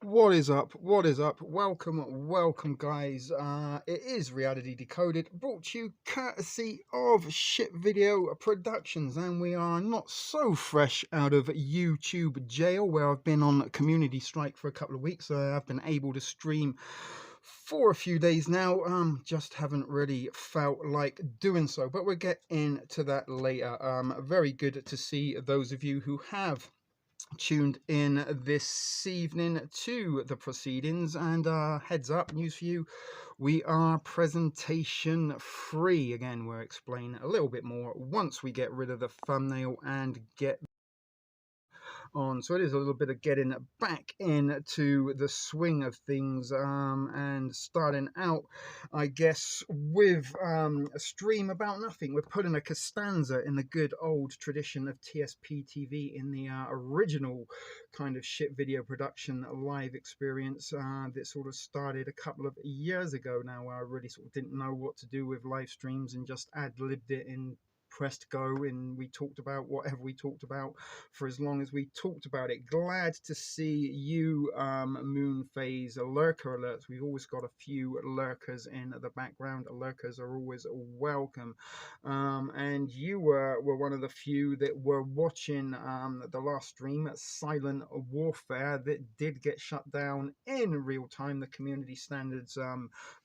What is up? What is up? Welcome, guys. It is Reality Decoded, brought to you courtesy of Shit Video Productions, and we are not so fresh out of YouTube jail, where I've been on community strike for a couple of weeks. I've been able to stream for a few days now. Just haven't really felt like doing so, but we'll get into that later. Very good to see those of you who have tuned in this evening to the proceedings. And heads up, news for you, we are presentation free. Again, we'll explain a little bit more once we get rid of the thumbnail and get on. So it is a little bit of getting back into the swing of things, and starting out, I guess, with a stream about nothing. We're putting a Costanza in the good old tradition of TSP TV in the original kind of shit video production live experience that sort of started a couple of years ago now, where I really sort of didn't know what to do with live streams and just ad-libbed it in, pressed go, and we talked about whatever we talked about for as long as we talked about it. Glad to see you, moon phase lurker alerts. We've always got a few lurkers in the background. Lurkers are always welcome, and you were one of the few that were watching the last stream at Silent Warfare that did get shut down in real time. The community standards,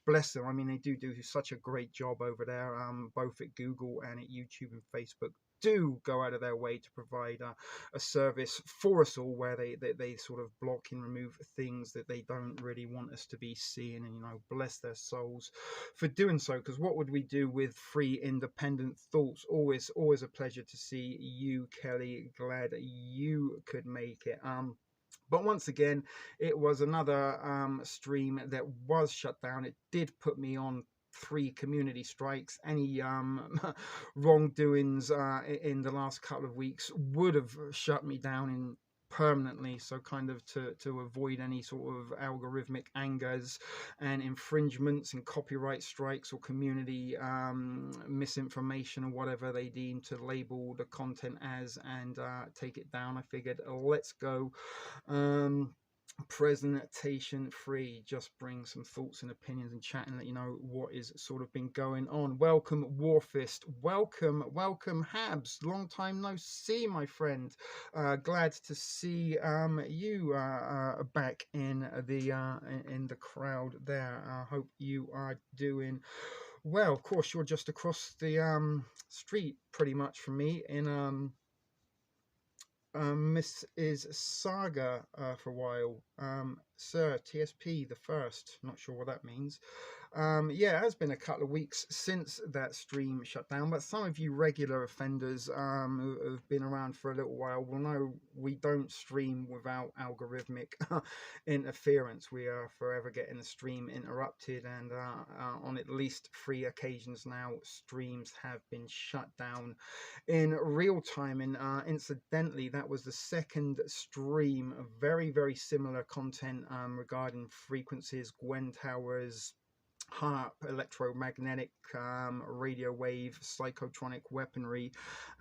bless them, I mean, they do such a great job over there, both at Google and at YouTube and Facebook. Do go out of their way to provide a service for us all, where they sort of block and remove things that they don't really want us to be seeing, and you know, bless their souls for doing so, because what would we do with free independent thoughts? Always a pleasure to see you, Kelly. Glad you could make it. But once again, it was another stream that was shut down. It did put me on 3 community strikes. Any wrongdoings in the last couple of weeks would have shut me down in permanently, so kind of to avoid any sort of algorithmic angers and infringements and copyright strikes or community misinformation or whatever they deem to label the content as, and take it down, I figured, let's go presentation free, just bring some thoughts and opinions and chat and let you know what is sort of been going on. Welcome Warfist, welcome Habs, long time no see, my friend. Glad to see you back in the crowd there. Hope you are doing well. Of course, you're just across the street pretty much from me in Miss is Saga for a while. Sir TSP the first, not sure what that means. Yeah, it has been a couple of weeks since that stream shut down, but some of you regular offenders who have been around for a little while will know we don't stream without algorithmic interference. We are forever getting the stream interrupted, and on at least 3 occasions now, streams have been shut down in real time. And incidentally, that was the second stream of very similar content regarding frequencies, Gwen towers, HARP, electromagnetic, radio wave, psychotronic weaponry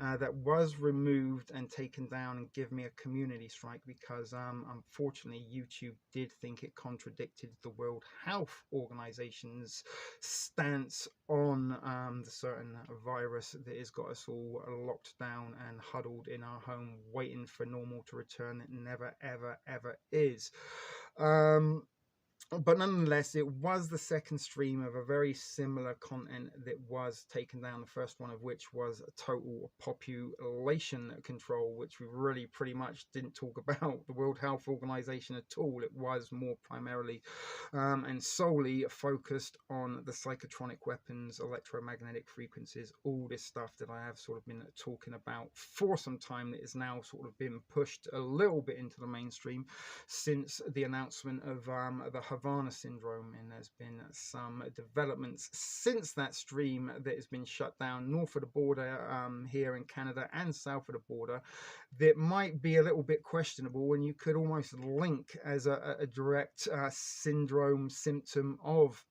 that was removed and taken down and give me a community strike, because unfortunately YouTube did think it contradicted the World Health Organization's stance on the certain virus that has got us all locked down and huddled in our home waiting for normal to return. It never ever is. But nonetheless, it was the second stream of a very similar content that was taken down, the first one of which was total population control, which we really pretty much didn't talk about the World Health Organization at all. It was more primarily and solely focused on the psychotronic weapons, electromagnetic frequencies, all this stuff that I have sort of been talking about for some time, that is now sort of been pushed a little bit into the mainstream since the announcement of the Havana syndrome. And there's been some developments since that stream that has been shut down north of the border here in Canada and south of the border that might be a little bit questionable, and you could almost link as a direct syndrome symptom of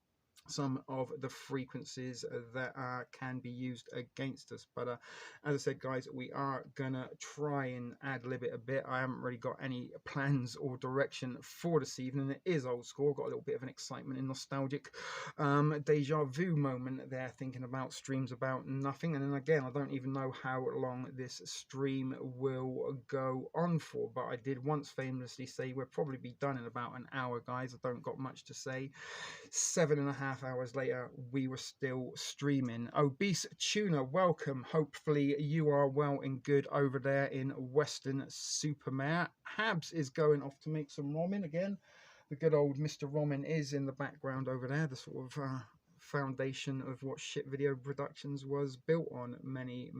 some of the frequencies that can be used against us. But as I said, guys, we are gonna try and ad-lib it a bit. I haven't really got any plans or direction for this evening. It is old school. I've got a little bit of an excitement and nostalgic deja vu moment there, thinking about streams about nothing. And then again, I don't even know how long this stream will go on for, but I did once famously say we'll probably be done in about an hour, guys. I don't got much to say. 7.5 2.5 hours later, we were still streaming. Obese Tuna, welcome. Hopefully you are well and good over there in Western Supermare. Habs is going off to make some ramen again. The good old Mr. Ramen is in the background over there, the sort of foundation of what Shit Video Productions was built on many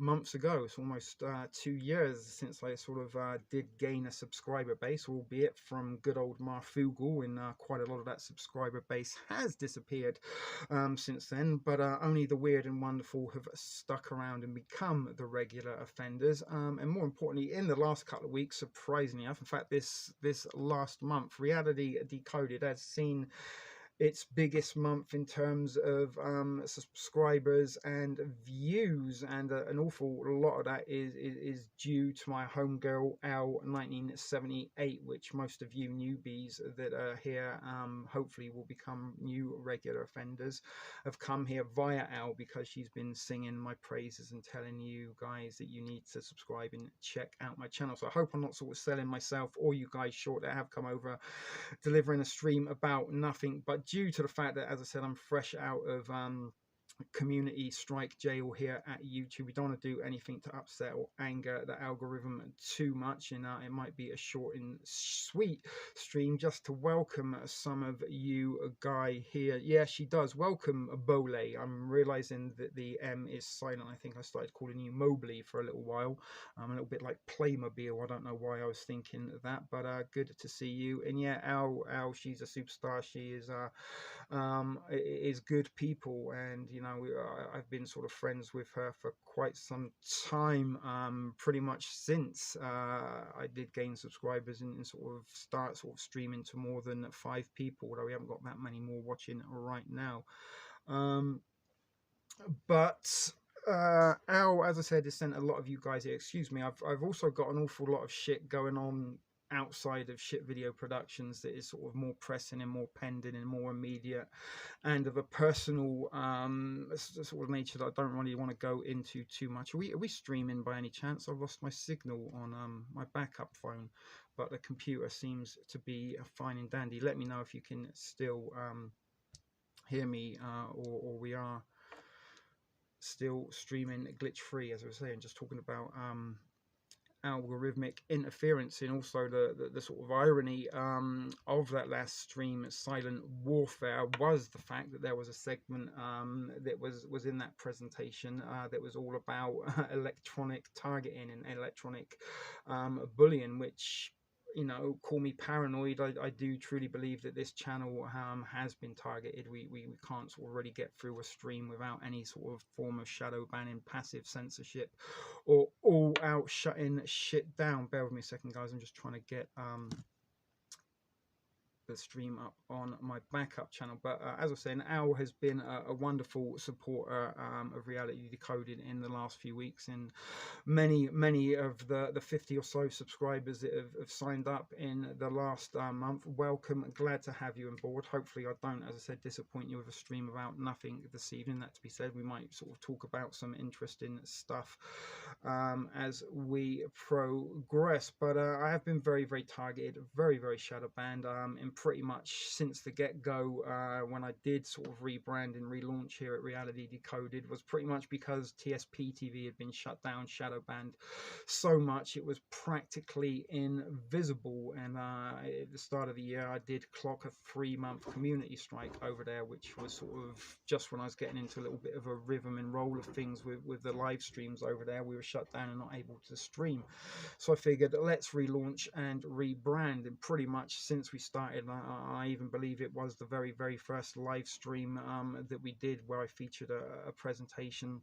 months ago. It's almost 2 years since I sort of did gain a subscriber base, albeit from good old Marfugal, and quite a lot of that subscriber base has disappeared since then, but only the weird and wonderful have stuck around and become the regular offenders. And more importantly, in the last couple of weeks, surprisingly enough, in fact this last month, Reality Decoded has seen its biggest month in terms of subscribers and views, and an awful lot of that is due to my homegirl Al 1978, which most of you newbies that are here hopefully will become new regular offenders, have come here via Al because she's been singing my praises and telling you guys that you need to subscribe and check out my channel. So I hope I'm not sort of selling myself or you guys short that have come over delivering a stream about nothing, but due to the fact that, as I said, I'm fresh out of community strike jail here at YouTube, we don't want to do anything to upset or anger the algorithm too much, and it might be a short and sweet stream just to welcome some of you guy here. Yeah, she does. Welcome, Bole. I'm realizing that the M is silent. I think I started calling you Mobley for a little while. A little bit like Playmobil. I don't know why I was thinking that, but good to see you. And yeah, Al, she's a superstar. She is good people, and you know, I've been sort of friends with her for quite some time, pretty much since I did gain subscribers and sort of start streaming to more than 5 people, although we haven't got that many more watching right now. But Al, as I said, has sent a lot of you guys here. Excuse me, I've also got an awful lot of shit going on outside of Shit Video Productions that is sort of more pressing and more pending and more immediate and of a personal sort of nature that I don't really want to go into too much. Are we streaming by any chance? I've lost my signal on my backup phone, but the computer seems to be fine and dandy. Let me know if you can still hear me, or we are still streaming glitch free, as I was saying, just talking about algorithmic interference, and also the sort of irony of that last stream, Silent Warfare, was the fact that there was a segment that was in that presentation that was all about electronic targeting and electronic bullying, which, you know, call me paranoid. I do truly believe that this channel has been targeted. We can't sort of really get through a stream without any sort of form of shadow banning, passive censorship, or all out shutting shit down. Bear with me a second, guys. I'm just trying to get the stream up on my backup channel. But as I was saying, Al has been a wonderful supporter of Reality Decoded in the last few weeks, and many of the 50 or so subscribers that have signed up in the last month. Welcome, glad to have you on board. Hopefully I don't, as I said, disappoint you with a stream about nothing this evening. That to be said, we might sort of talk about some interesting stuff as we progress, but I have been very targeted, very shadow banned in pretty much since the get-go. When I did sort of rebrand and relaunch here at Reality Decoded, was pretty much because TSP TV had been shut down, shadow banned so much it was practically invisible. And at the start of the year I did clock a 3-month community strike over there, which was sort of just when I was getting into a little bit of a rhythm and roll of things with the live streams over there. We were shut down and not able to stream, so I figured let's relaunch and rebrand. And pretty much since we started, I even believe it was the very first live stream that we did, where I featured a presentation,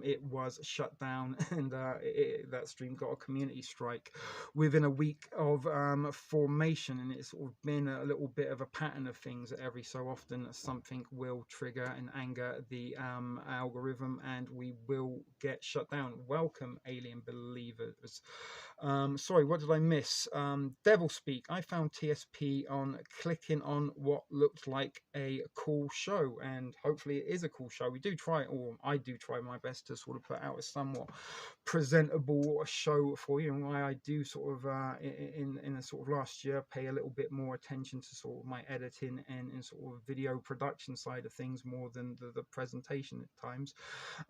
it was shut down, and that stream got a community strike within a week of formation. And it's sort of been a little bit of a pattern of things. Every so often something will trigger and anger the algorithm, and we will get shut down. Welcome, alien believers. Sorry, what did I miss? Devil Speak. I found TSP on clicking on what looked like a cool show, and hopefully it is a cool show. We do try, or I do try my best to sort of put out a somewhat presentable show for you, and why I do sort of in a sort of last year pay a little bit more attention to sort of my editing and sort of video production side of things more than the presentation at times.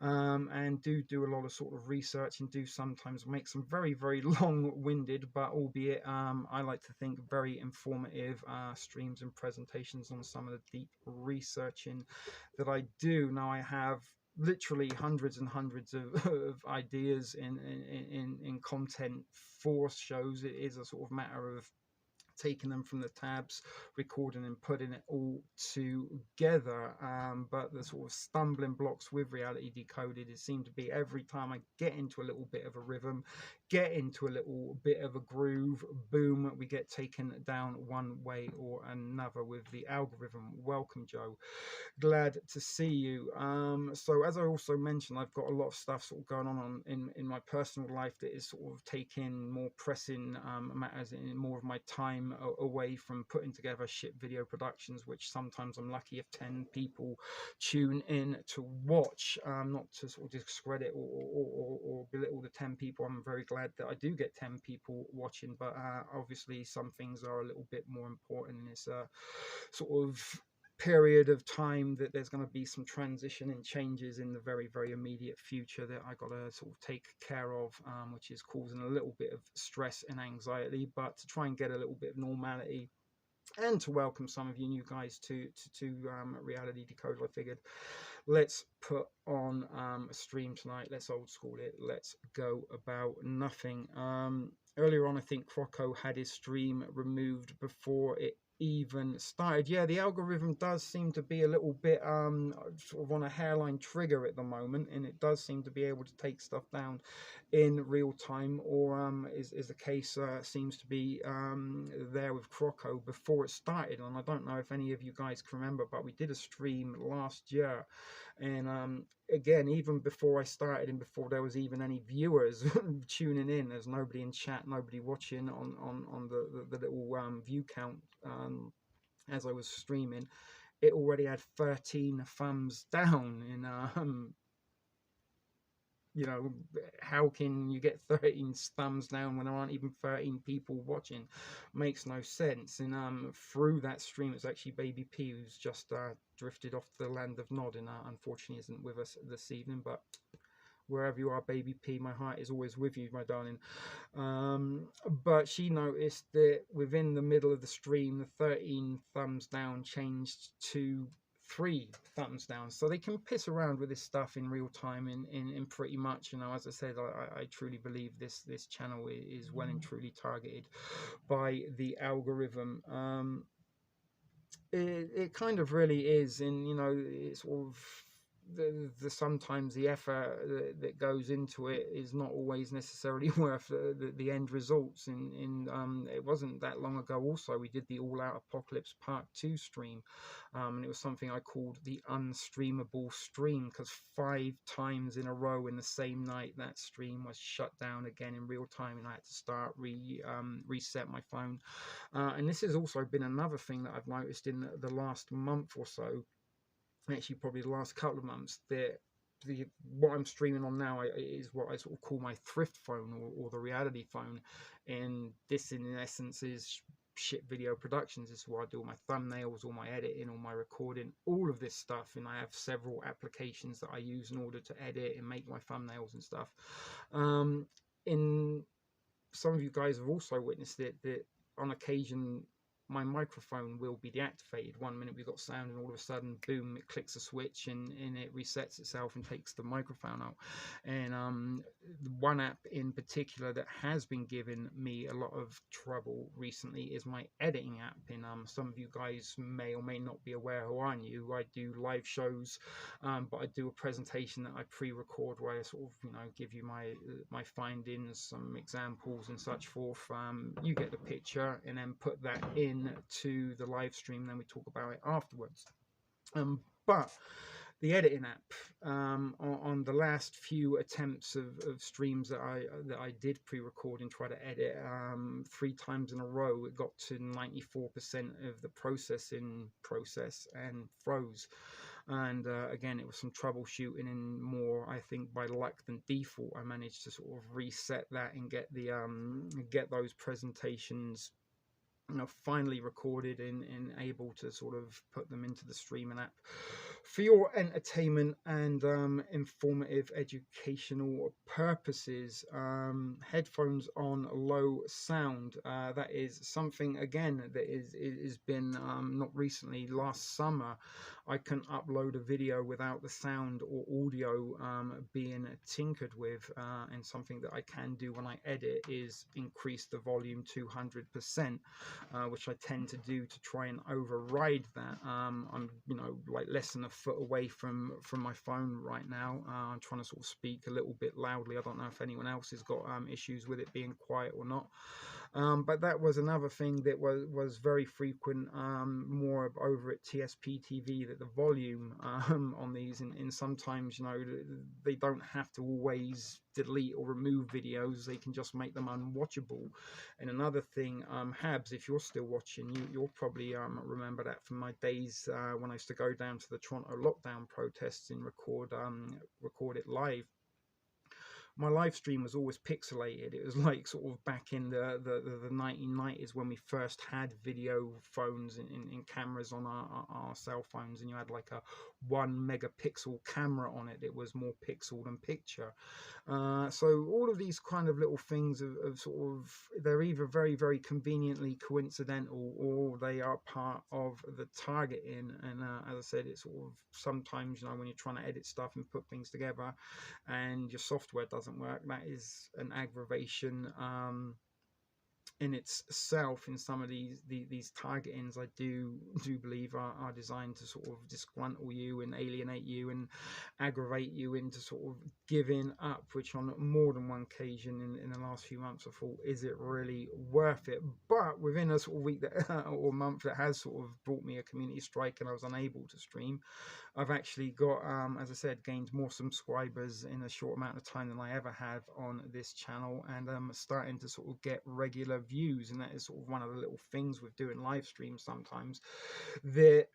And do a lot of sort of research, and do sometimes make some very long-winded, but albeit I like to think very informative streams and presentations on some of the deep researching that I do. Now I have literally hundreds and hundreds of ideas in content for shows. It is a sort of matter of taking them from the tabs, recording and putting it all together. But the sort of stumbling blocks with Reality Decoded, it seemed to be every time I get into a little bit of a rhythm, get into a little bit of a groove, boom, we get taken down one way or another with the algorithm. Welcome, Joe. Glad to see you. So as I also mentioned, I've got a lot of stuff sort of going on in my personal life that is sort of taking more pressing matters in more of my time away from putting together shit video productions, which sometimes I'm lucky if 10 people tune in to watch. Not to sort of discredit or belittle the 10 people. I'm very glad that I do get 10 people watching, but obviously some things are a little bit more important in this sort of period of time that there's going to be some transition and changes in the very immediate future that I got to sort of take care of, which is causing a little bit of stress and anxiety. But to try and get a little bit of normality and to welcome some of you new guys to Reality Decode, I figured let's put on a stream tonight. Let's old school it. Let's go about nothing. Earlier on, I think Croco had his stream removed before it even started. Yeah, the algorithm does seem to be a little bit sort of on a hairline trigger at the moment, and it does seem to be able to take stuff down in real time, or is the case seems to be there with Croco before it started. And I don't know if any of you guys can remember, but we did a stream last year, and again, even before I started and before there was even any viewers tuning in, there's nobody in chat, nobody watching on the little view count as I was streaming. It already had 13 thumbs down. And you know, how can you get 13 thumbs down when there aren't even 13 people watching? Makes no sense. And through that stream, it's actually Baby P who's just drifted off to the land of Nod, and unfortunately isn't with us this evening. But wherever you are, Baby P, my heart is always with you, my darling. But she noticed that within the middle of the stream, the 13 thumbs down changed to 3 thumbs down. So they can piss around with this stuff in real time in pretty much, you know, as I said, I truly believe this channel is well and truly targeted by the algorithm. It kind of really is, and you know, it's sort of the sometimes the effort that goes into it is not always necessarily worth the end results. And it wasn't that long ago also we did the All Out Apocalypse Part 2 stream, and it was something I called the unstreamable stream, because 5 times in a row in the same night that stream was shut down again in real time, and I had to start reset my phone. And this has also been another thing that I've noticed in the last month or so, actually probably the last couple of months, that what I'm streaming on now is what I sort of call my thrift phone, or the reality phone. And this in essence is shit video productions. This is where I do all my thumbnails, all my editing, all my recording, all of this stuff. And I have several applications that I use in order to edit and make my thumbnails and stuff. In some of you guys have also witnessed it, that on occasion my microphone will be deactivated. 1 minute we've got sound, and all of a sudden, boom, it clicks a switch and it resets itself and takes the microphone out. And one app in particular that has been giving me a lot of trouble recently is my editing app. And some of you guys may or may not be aware who I knew. I do live shows, but I do a presentation that I pre-record where I sort of, you know, give you my findings, some examples and such forth. You get the picture, and then put that in to the live stream, then we talk about it afterwards. But the editing app. On the last few attempts of streams that I did pre-record and try to edit, 3 times in a row it got to 94% of the processing process and froze. And again, it was some troubleshooting, and more, I think, by luck than default, I managed to sort of reset that and get those presentations, you know, finally recorded and able to sort of put them into the streaming app for your entertainment and informative educational purposes. Headphones on low sound, that is something again that is been not recently, last summer I can upload a video without the sound or audio being tinkered with, and something that I can do when I edit is increase the volume 200%, which I tend to do to try and override that. I'm, you know, like less than a foot away from my phone right now. I'm trying to sort of speak a little bit loudly. I don't know if anyone else has got issues with it being quiet or not. But that was another thing that was very frequent, more over at TSP TV, that the volume on these, and sometimes, you know, they don't have to always delete or remove videos, they can just make them unwatchable. And another thing, Habs, if you're still watching, you'll probably remember that from my days when I used to go down to the Toronto lockdown protests and record it live. My live stream was always pixelated. It was like sort of back in the 1990s when we first had video phones and cameras on our cell phones, and you had like a 1 megapixel camera on it. It was more pixel than picture. So all of these kind of little things of sort of, they're either very, very conveniently coincidental, or they are part of the targeting. And as I said, it's sort of sometimes, you know, when you're trying to edit stuff and put things together and your software doesn't work, that is an aggravation in itself. In some of these targetings, I do believe are designed to sort of disgruntle you and alienate you and aggravate you into sort of giving up, which on more than one occasion in the last few months I thought, is it really worth it? But within a sort of week that or month that has sort of brought me a community strike and I was unable to stream, I've actually got, as I said, gained more subscribers in a short amount of time than I ever have on this channel, and I'm starting to sort of get regular views. And that is sort of one of the little things with doing live streams sometimes, that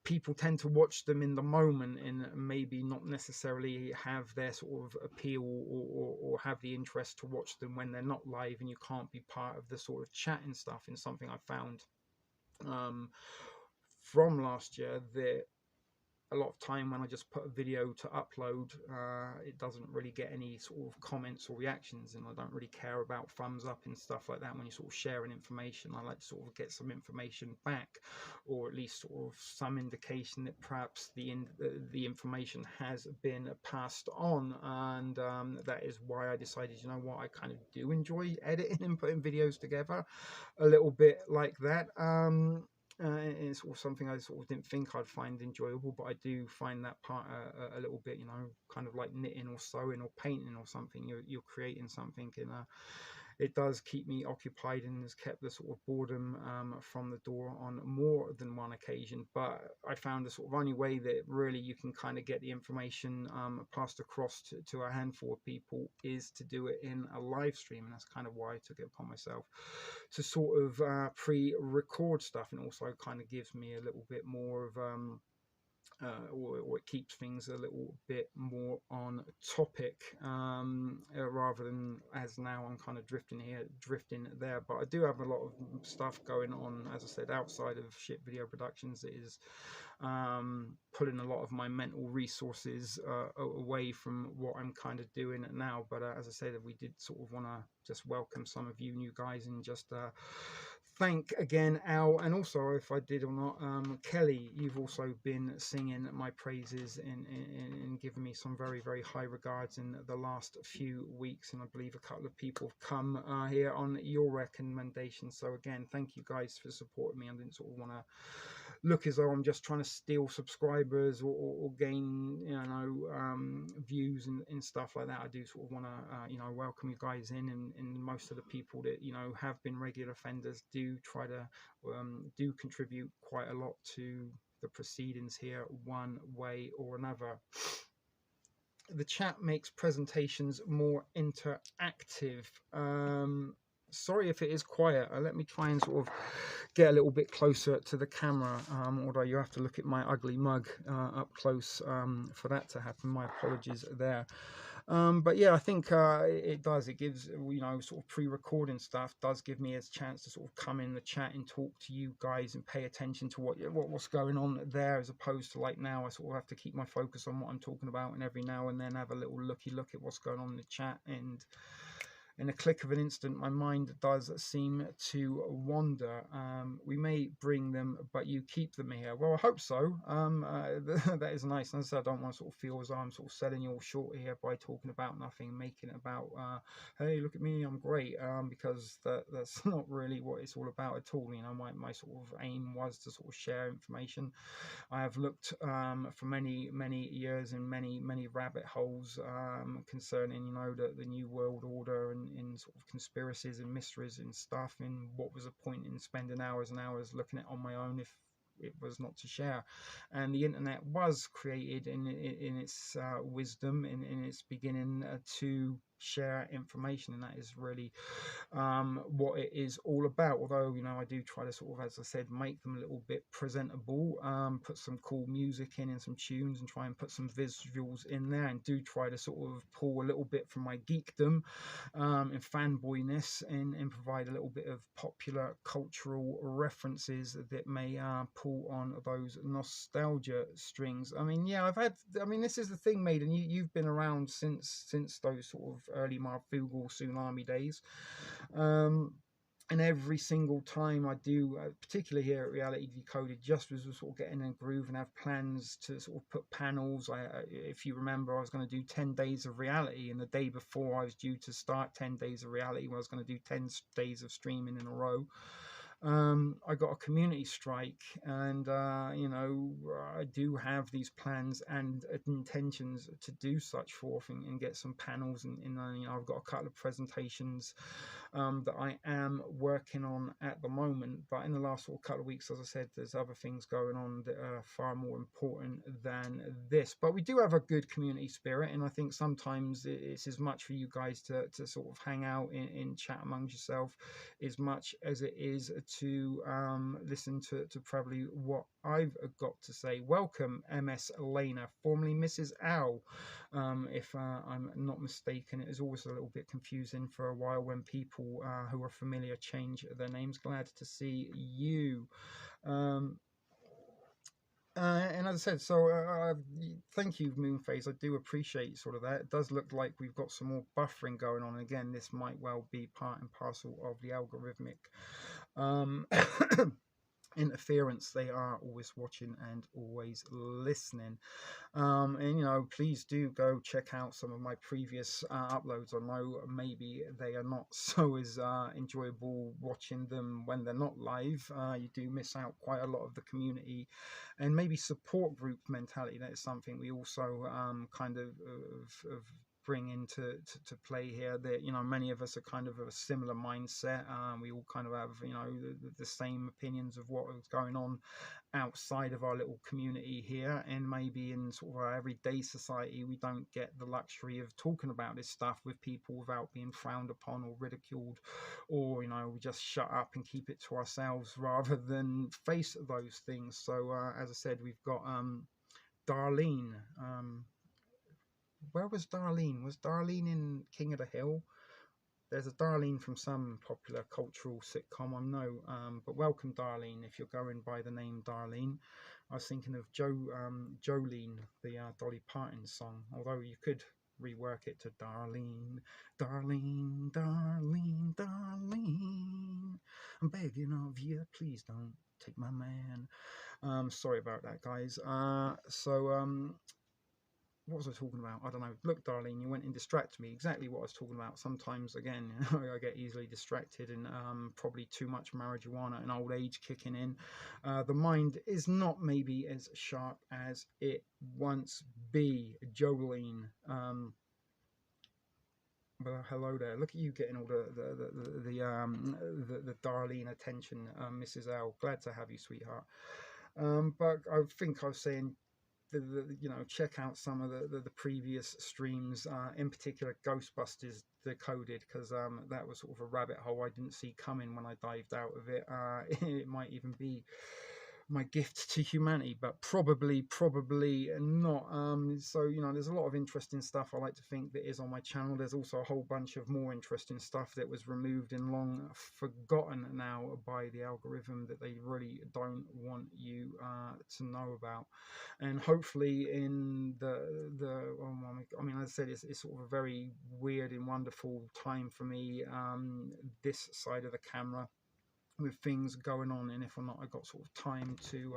people tend to watch them in the moment and maybe not necessarily have their sort of appeal or have the interest to watch them when they're not live, and you can't be part of the sort of chat and stuff. And something I found from last year, that a lot of time when I just put a video to upload, it doesn't really get any sort of comments or reactions, and I don't really care about thumbs up and stuff like that. When you're sort of sharing information, I like to sort of get some information back, or at least sort of some indication that perhaps the information has been passed on. And that is why I decided, you know what, I kind of do enjoy editing and putting videos together a little bit like that. It's sort of something I sort of didn't think I'd find enjoyable, but I do find that part a little bit, you know, kind of like knitting or sewing or painting or something. You're creating something, and it does keep me occupied and has kept the sort of boredom from the door on more than one occasion. But I found the sort of only way that really you can kind of get the information passed across to a handful of people is to do it in a live stream, and that's kind of why I took it upon myself to sort of pre-record stuff. And also kind of gives me a little bit more of or it keeps things a little bit more on topic, rather than, as now I'm kind of drifting here, drifting there. But I do have a lot of stuff going on, as I said, outside of Shit Video Productions, that is pulling a lot of my mental resources away from what I'm kind of doing now. But as I said, we did sort of want to just welcome some of you new guys and just thank again Al, and also, if I did or not, Kelly, you've also been singing my praises and giving me some very, very high regards in the last few weeks, and I believe a couple of people have come here on your recommendation. So again, thank you guys for supporting me. I didn't sort of want to look as though I'm just trying to steal subscribers or gain, you know, views and stuff like that. I do sort of want to, you know, welcome you guys in, and most of the people that, you know, have been regular offenders do try to do contribute quite a lot to the proceedings here one way or another. The chat makes presentations more interactive. Sorry if it is quiet. Let me try and sort of get a little bit closer to the camera, although you have to look at my ugly mug up close for that to happen. My apologies there. But yeah, I think it does. It gives, you know, sort of pre-recording stuff does give me a chance to sort of come in the chat and talk to you guys and pay attention to what's going on there, as opposed to like now I sort of have to keep my focus on what I'm talking about, and every now and then have a little look at what's going on in the chat, and in a click of an instant, my mind does seem to wander. We may bring them, but you keep them here. Well, I hope so. That is nice. And as I said, I don't want to sort of feel as though I'm sort of selling you all short here by talking about nothing, making it about, hey, look at me, I'm great, because that's not really what it's all about at all. You know, my sort of aim was to sort of share information. I have looked for many years in many rabbit holes concerning, you know, the new world order, and in sort of conspiracies and mysteries and stuff, and what was the point in spending hours and hours looking at it on my own if it was not to share. And the internet was created in its wisdom, in its beginning, to share information, and that is really what it is all about. Although, you know, I do try to sort of, as I said, make them a little bit presentable, put some cool music in and some tunes, and try and put some visuals in there, and do try to sort of pull a little bit from my geekdom and fanboyness, and provide a little bit of popular cultural references that may pull on those nostalgia strings. I mean, yeah, I mean, this is the thing, Maiden, you've been around since those sort of early Marfugal Tsunami days. And every single time I do, particularly here at Reality Decoded, just as we're sort of getting in a groove and have plans to sort of put panels. If you remember, I was going to do 10 days of reality, and the day before I was due to start 10 days of reality, where I was going to do 10 days of streaming in a row. I got a community strike, and you know, I do have these plans and intentions to do such forth, and get some panels, and you know, I've got a couple of presentations that I am working on at the moment. But in the last sort of couple of weeks, as I said, there's other things going on that are far more important than this. But we do have a good community spirit, and I think sometimes it's as much for you guys to sort of hang out in chat amongst yourself, as much as it is to listen to probably what I've got to say. Welcome, MS Elena, formerly Mrs. Owl. If I'm not mistaken. It is always a little bit confusing for a while when people who are familiar change their names. Glad to see you. And as I said, so thank you, Moonface. I do appreciate sort of that. It does look like we've got some more buffering going on. Again, this might well be part and parcel of the algorithmic interference. They are always watching and always listening. And you know, please do go check out some of my previous uploads. I know maybe they are not so as enjoyable watching them when they're not live. You do miss out quite a lot of the community and maybe support group mentality. That is something we also kind of bring into to play here, that, you know, many of us are kind of a similar mindset. We all kind of have, you know, the same opinions of what is going on outside of our little community here, and maybe in sort of our everyday society we don't get the luxury of talking about this stuff with people without being frowned upon or ridiculed, or, you know, we just shut up and keep it to ourselves rather than face those things. So as I said, we've got Darlene. Where was Darlene? Was Darlene in King of the Hill? There's a Darlene from some popular cultural sitcom, I know. But welcome, Darlene, if you're going by the name Darlene. I was thinking of Jolene, the Dolly Parton song, although you could rework it to Darlene, Darlene, Darlene, Darlene. I'm begging of you, please don't take my man. Sorry about that, guys. What was I talking about? I don't know. Look, Darlene, you went and distracted me. Exactly what I was talking about. Sometimes, again, I get easily distracted, and probably too much marijuana and old age kicking in. The mind is not maybe as sharp as it once be. Jolene. Well, hello there. Look at you getting all the Darlene attention, Mrs. L. Glad to have you, sweetheart. But I think I was saying, you know, check out some of the previous streams, in particular Ghostbusters Decoded, because that was sort of a rabbit hole I didn't see coming when I dived out of it. It might even be my gift to humanity, but probably not. So, you know, there's a lot of interesting stuff I like to think that is on my channel. There's also a whole bunch of more interesting stuff that was removed and long forgotten now by the algorithm that they really don't want you to know about. And hopefully in I mean, as I said, it's sort of a very weird and wonderful time for me, this side of the camera, with things going on, and if or not I got sort of time to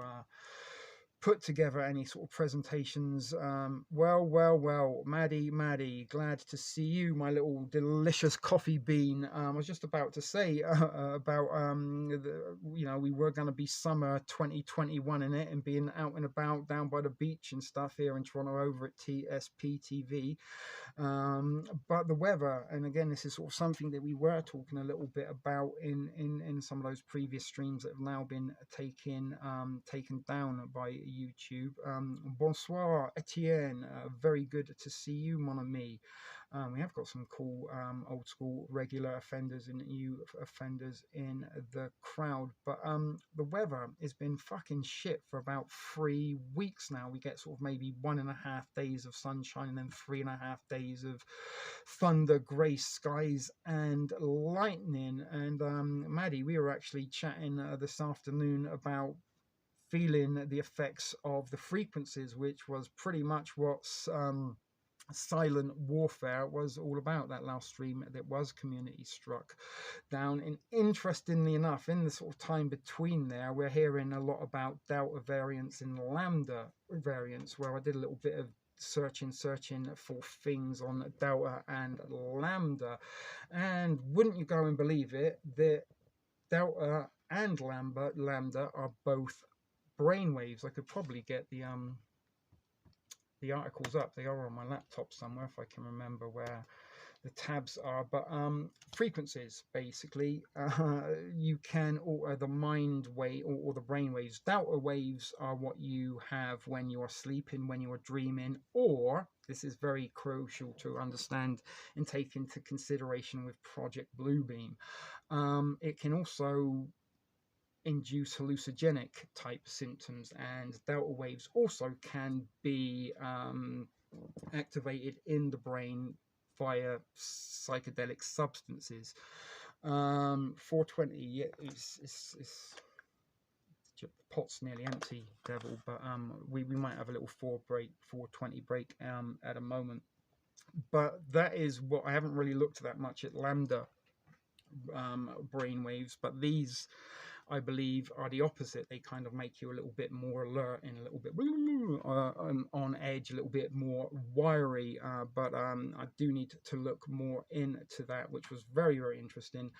put together any sort of presentations. Well, Maddie, glad to see you, my little delicious coffee bean. I was just about to say about you know, we were going to be summer 2021 in it, and being out and about down by the beach and stuff here in Toronto over at TSP TV. But the weather, and again, this is sort of something that we were talking a little bit about in some of those previous streams that have now been taken down by YouTube. Bonsoir, Etienne. Very good to see you, mon ami. We have got some cool old school regular offenders and new offenders in the crowd, but the weather has been fucking shit for about 3 weeks now. We get sort of maybe 1.5 days of sunshine and then 3.5 days of thunder, grey skies and lightning. And Maddie, we were actually chatting this afternoon about feeling the effects of the frequencies, which was pretty much what's silent warfare was all about, that last stream that was community struck down. And interestingly enough, in the sort of time between there, we're hearing a lot about Delta variants and Lambda variants, where I did a little bit of searching for things on Delta and Lambda, and wouldn't you go and believe it, that Delta and Lambda are both brainwaves. I could probably get the articles up. They are on my laptop somewhere if I can remember where the tabs are. But frequencies, basically, you can alter the mind wave or the brain waves. Delta waves are what you have when you are sleeping, when you are dreaming, or this is very crucial to understand and take into consideration with Project Bluebeam. It can also induce hallucinogenic type symptoms, and delta waves also can be activated in the brain via psychedelic substances. 420, yeah, it's the pot's nearly empty, devil, but we might have a little 420 break at a moment. But that is what I haven't really looked that much at Lambda brain waves, but these, I believe, are the opposite. They kind of make you a little bit more alert and a little bit on edge, a little bit more wiry. But I do need to look more into that, which was very, very interesting,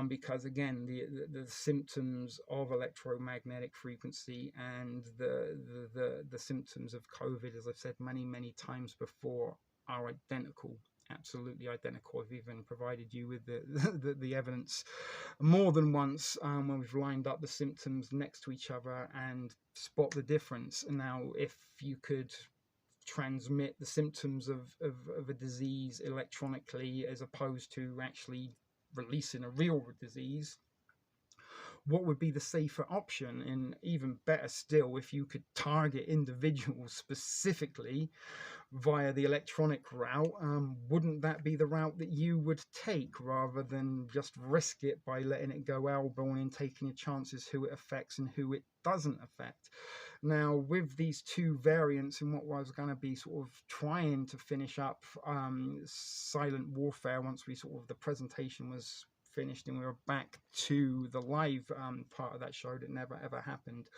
because again, the symptoms of electromagnetic frequency and the symptoms of COVID, as I've said many times before, are identical. Absolutely identical. I've even provided you with the evidence more than once when we've lined up the symptoms next to each other and spot the difference. Now, if you could transmit the symptoms of a disease electronically as opposed to actually releasing a real disease, what would be the safer option? And even better still, if you could target individuals specifically via the electronic route, wouldn't that be the route that you would take rather than just risk it by letting it go airborne and taking your chances who it affects and who it doesn't affect? Now, with these two variants and what was going to be sort of trying to finish up silent warfare, once we sort of the presentation was finished and we were back to the live part of that show that never ever happened,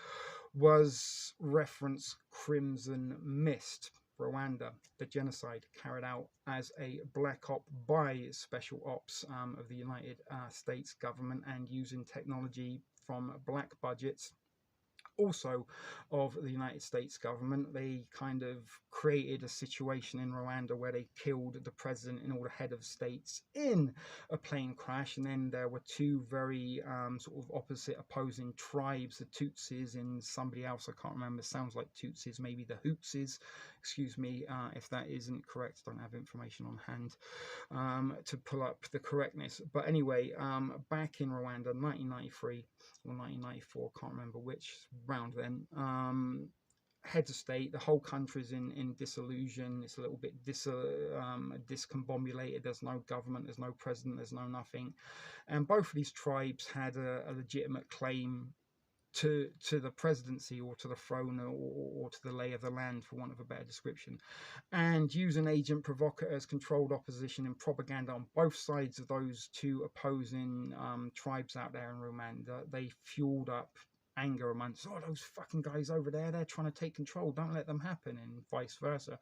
was reference Crimson Mist, Rwanda, the genocide carried out as a black op by special ops of the United States government, and using technology from black budgets also of the United States government. They kind of created a situation in Rwanda where they killed the president and all the head of states in a plane crash. And then there were two very sort of opposite opposing tribes, the Tutsis and somebody else, I can't remember, sounds like Tutsis, maybe the Hootsis, excuse me if that isn't correct, don't have information on hand to pull up the correctness. But anyway, back in Rwanda, 1993 or 1994, can't remember which, round then. Heads of state, the whole country's in disillusion. It's a little bit discombobulated. There's no government, there's no president, there's no nothing. And both of these tribes had a legitimate claim to the presidency or to the throne or to the lay of the land, for want of a better description. And using agent provocateurs, controlled opposition and propaganda on both sides of those two opposing tribes out there in Rwanda, they fueled up anger amongst, oh, those fucking guys over there, they're trying to take control, don't let them happen, and vice versa.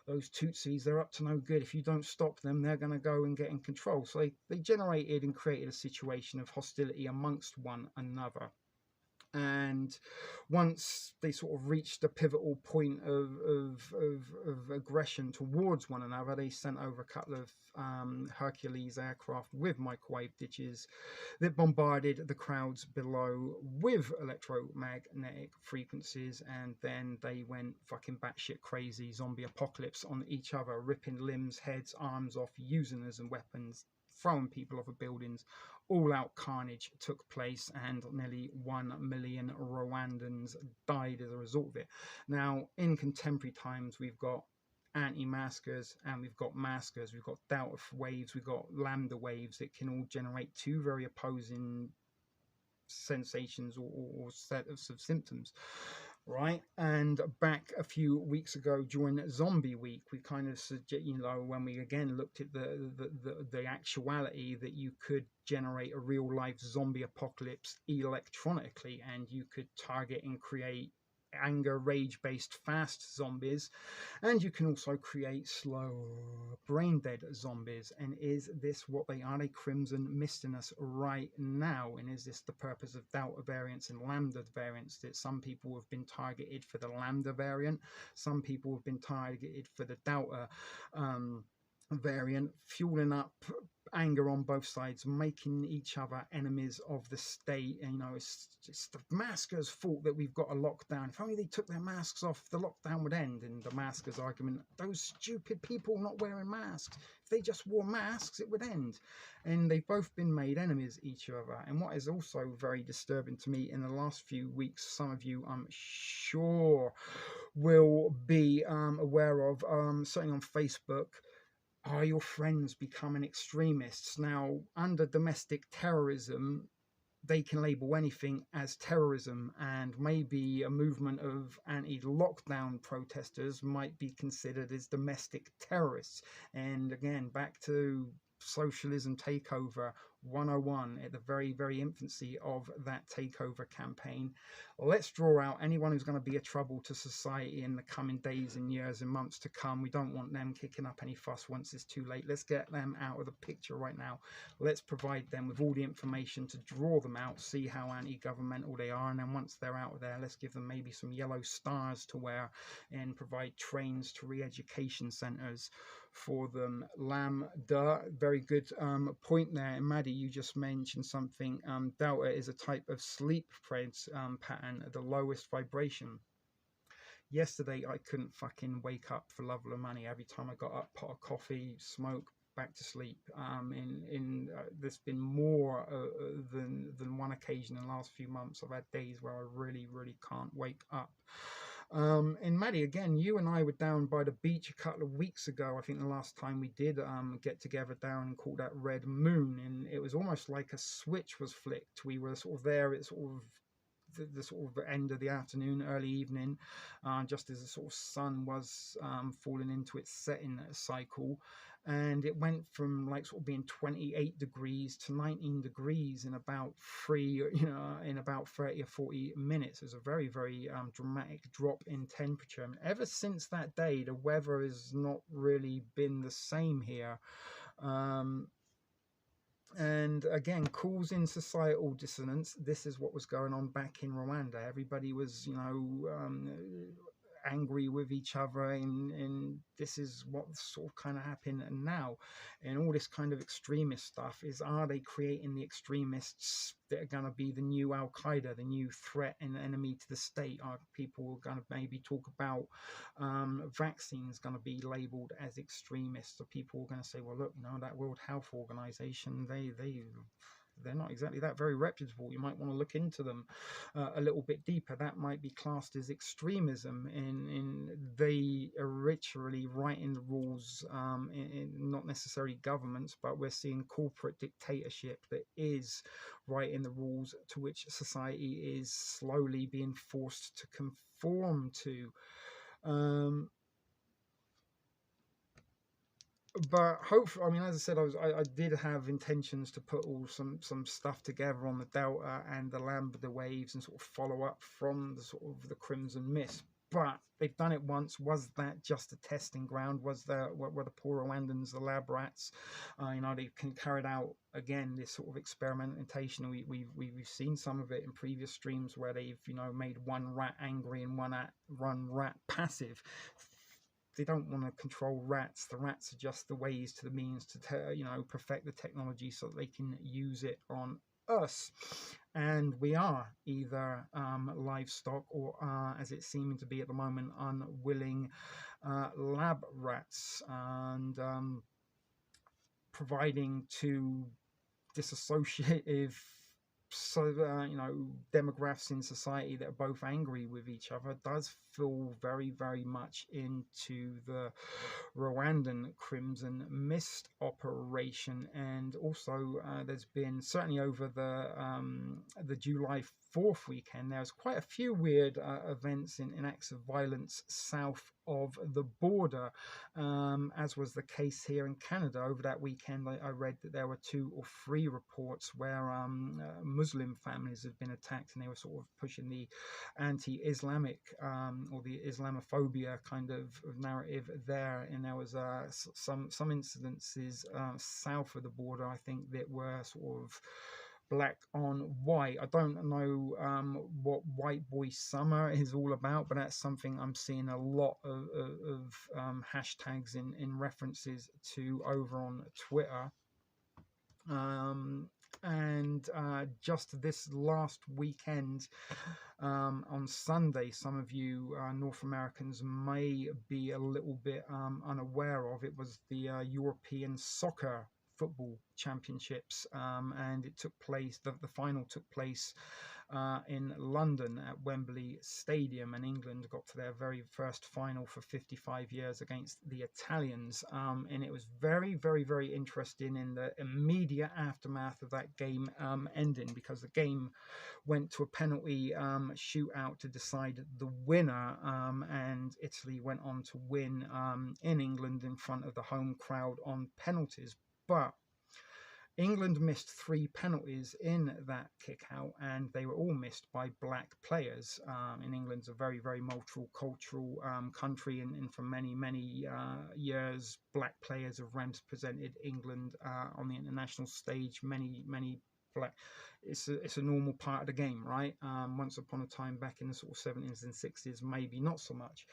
Those Tutsis, they're up to no good. If you don't stop them, they're going to go and get in control. So they generated and created a situation of hostility amongst one another. And once they sort of reached a pivotal point of aggression towards one another, they sent over a couple of Hercules aircraft with microwave ditches that bombarded the crowds below with electromagnetic frequencies, and then they went fucking batshit crazy, zombie apocalypse on each other, ripping limbs, heads, arms off, using as weapons, throwing people off of buildings. All-out carnage took place, and nearly 1 million Rwandans died as a result of it. Now, in contemporary times, we've got anti-maskers and we've got maskers. We've got delta waves, we've got lambda waves that can all generate two very opposing sensations or sets of symptoms. Right, and back a few weeks ago during Zombie Week, we kind of suggest, when we again looked at the actuality that you could generate a real life zombie apocalypse electronically, and you could target and create anger, rage-based fast zombies, and you can also create slow, brain-dead zombies. And is this what they are? They crimson misting us right now? And is this the purpose of Delta variants and Lambda variants, that some people have been targeted for the Lambda variant, some people have been targeted for the Delta variant, fueling up anger on both sides, making each other enemies of the state? And it's just the maskers' fault that we've got a lockdown. If only they took their masks off, the lockdown would end. And the maskers' argument, those stupid people not wearing masks, if they just wore masks, it would end. And they've both been made enemies of each other. And what is also very disturbing to me, in the last few weeks, some of you, I'm sure, will be aware of, certainly on Facebook, are your friends becoming extremists? Now, under domestic terrorism, they can label anything as terrorism, and maybe a movement of anti-lockdown protesters might be considered as domestic terrorists. And again, back to socialism takeover 101, at the very, very infancy of that takeover campaign. Let's draw out anyone who's going to be a trouble to society in the coming days and years and months to come. We don't want them kicking up any fuss once it's too late. Let's get them out of the picture right now. Let's provide them with all the information to draw them out, see how anti-governmental they are, and then once they're out of there, let's give them maybe some yellow stars to wear and provide trains to re-education centres for them. Lambda, very good point there. And Maddie, you just mentioned something. Delta is a type of sleep pattern at the lowest vibration. Yesterday, I couldn't fucking wake up for love or money. Every time I got up, pot of coffee, smoke, back to sleep. There's been more than one occasion in the last few months. I've had days where I really, really can't wake up. And Maddie, again, you and I were down by the beach a couple of weeks ago. I think the last time we did get together down and call that Red Moon, and it was almost like a switch was flicked. We were sort of there at sort of the sort of end of the afternoon, early evening, just as the sort of sun was falling into its setting cycle. And it went from like sort of being 28 degrees to 19 degrees in about in about 30 or 40 minutes. It was a very, very dramatic drop in temperature. And ever since that day, the weather has not really been the same here. and again causing societal dissonance. This is what was going on back in Rwanda. Everybody was, angry with each other, and this is what sort of kind of happened now. And all this kind of extremist stuff is, are they creating the extremists that are going to be the new Al Qaeda, the new threat and enemy to the state? Are people going to maybe talk about vaccines going to be labeled as extremists? Or people are going to say, well, look, that World Health Organization, they're not exactly that very reputable. You might want to look into them a little bit deeper. That might be classed as extremism, and they are literally writing the rules, not necessarily governments, but we're seeing corporate dictatorship that is writing the rules to which society is slowly being forced to conform to. Um, but hopefully, I mean, as I said, I did have intentions to put all some stuff together on the Delta and the Lambda waves and sort of follow up from the sort of the Crimson Mist. But they've done it once. Was that just a testing ground? Were the poor Rwandans the lab rats? They can carried out again this sort of experimentation. We've seen some of it in previous streams where they've made one rat angry and one rat passive. They don't want to control rats. The rats are just the ways to the means to perfect the technology so that they can use it on us. And we are either livestock or, as it's seeming to be at the moment, unwilling lab rats, and providing to disassociative demographics in society that are both angry with each other does fall very, very much into the Rwandan Crimson Mist operation. And also there's been, certainly over the July 4th weekend, there's quite a few weird events in acts of violence south of the border, as was the case here in Canada. Over that weekend, I read that there were 2 or 3 reports where Muslim families had been attacked, and they were sort of pushing the anti-Islamic or the Islamophobia kind of narrative there. And there was some incidences south of the border, I think, that were sort of black on white. I don't know what White Boy Summer is all about, but that's something I'm seeing a lot of hashtags in references to over on Twitter. And just this last weekend, on Sunday, some of you North Americans may be a little bit unaware of, it was the European Soccer Football Championships, and it took place, the final took place in London at Wembley Stadium, and England got to their very first final for 55 years against the Italians, and it was very, very, very interesting in the immediate aftermath of that game ending, because the game went to a penalty shootout to decide the winner, and Italy went on to win in England in front of the home crowd on penalties. But England missed 3 penalties in that kick out, and they were all missed by black players. And England's a very, very multicultural country, and for many, many years, black players have represented England on the international stage. Many, many black. It's a normal part of the game, right? Once upon a time, back in the sort of 70s and 60s, maybe not so much.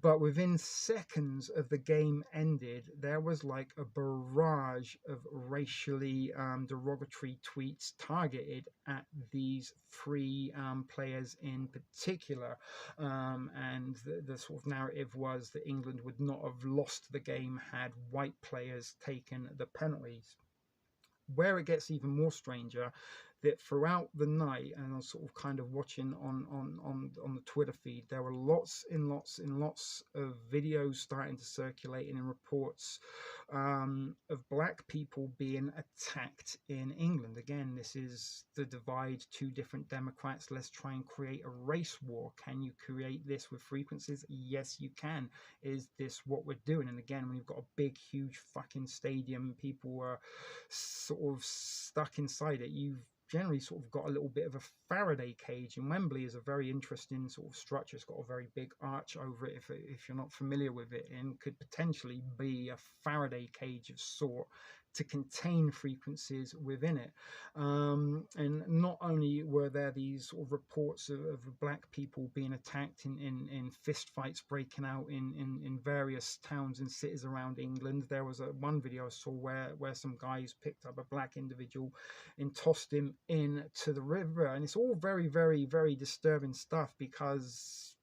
But within seconds of the game ended, there was like a barrage of racially derogatory tweets targeted at these 3 players in particular. And the sort of narrative was that England would not have lost the game had white players taken the penalties. Where it gets even more stranger, that throughout the night, and I was sort of kind of watching on the Twitter feed, there were lots and lots and lots of videos starting to circulate and in reports of black people being attacked in England. Again, this is the divide, 2 different Democrats. Let's try and create a race war. Can you create this with frequencies? Yes, you can. Is this what we're doing? And again, when you've got a big, huge fucking stadium, people are sort of stuck inside it. You've generally sort of got a little bit of a Faraday cage, and Wembley is a very interesting sort of structure. It's got a very big arch over it, if you're not familiar with it, and could potentially be a Faraday cage of sort to contain frequencies within it. And not only were there these sort of reports of black people being attacked in fist fights breaking out in various towns and cities around England. There was one video I saw where some guys picked up a black individual and tossed him into the river. And it's all very, very, very disturbing stuff, because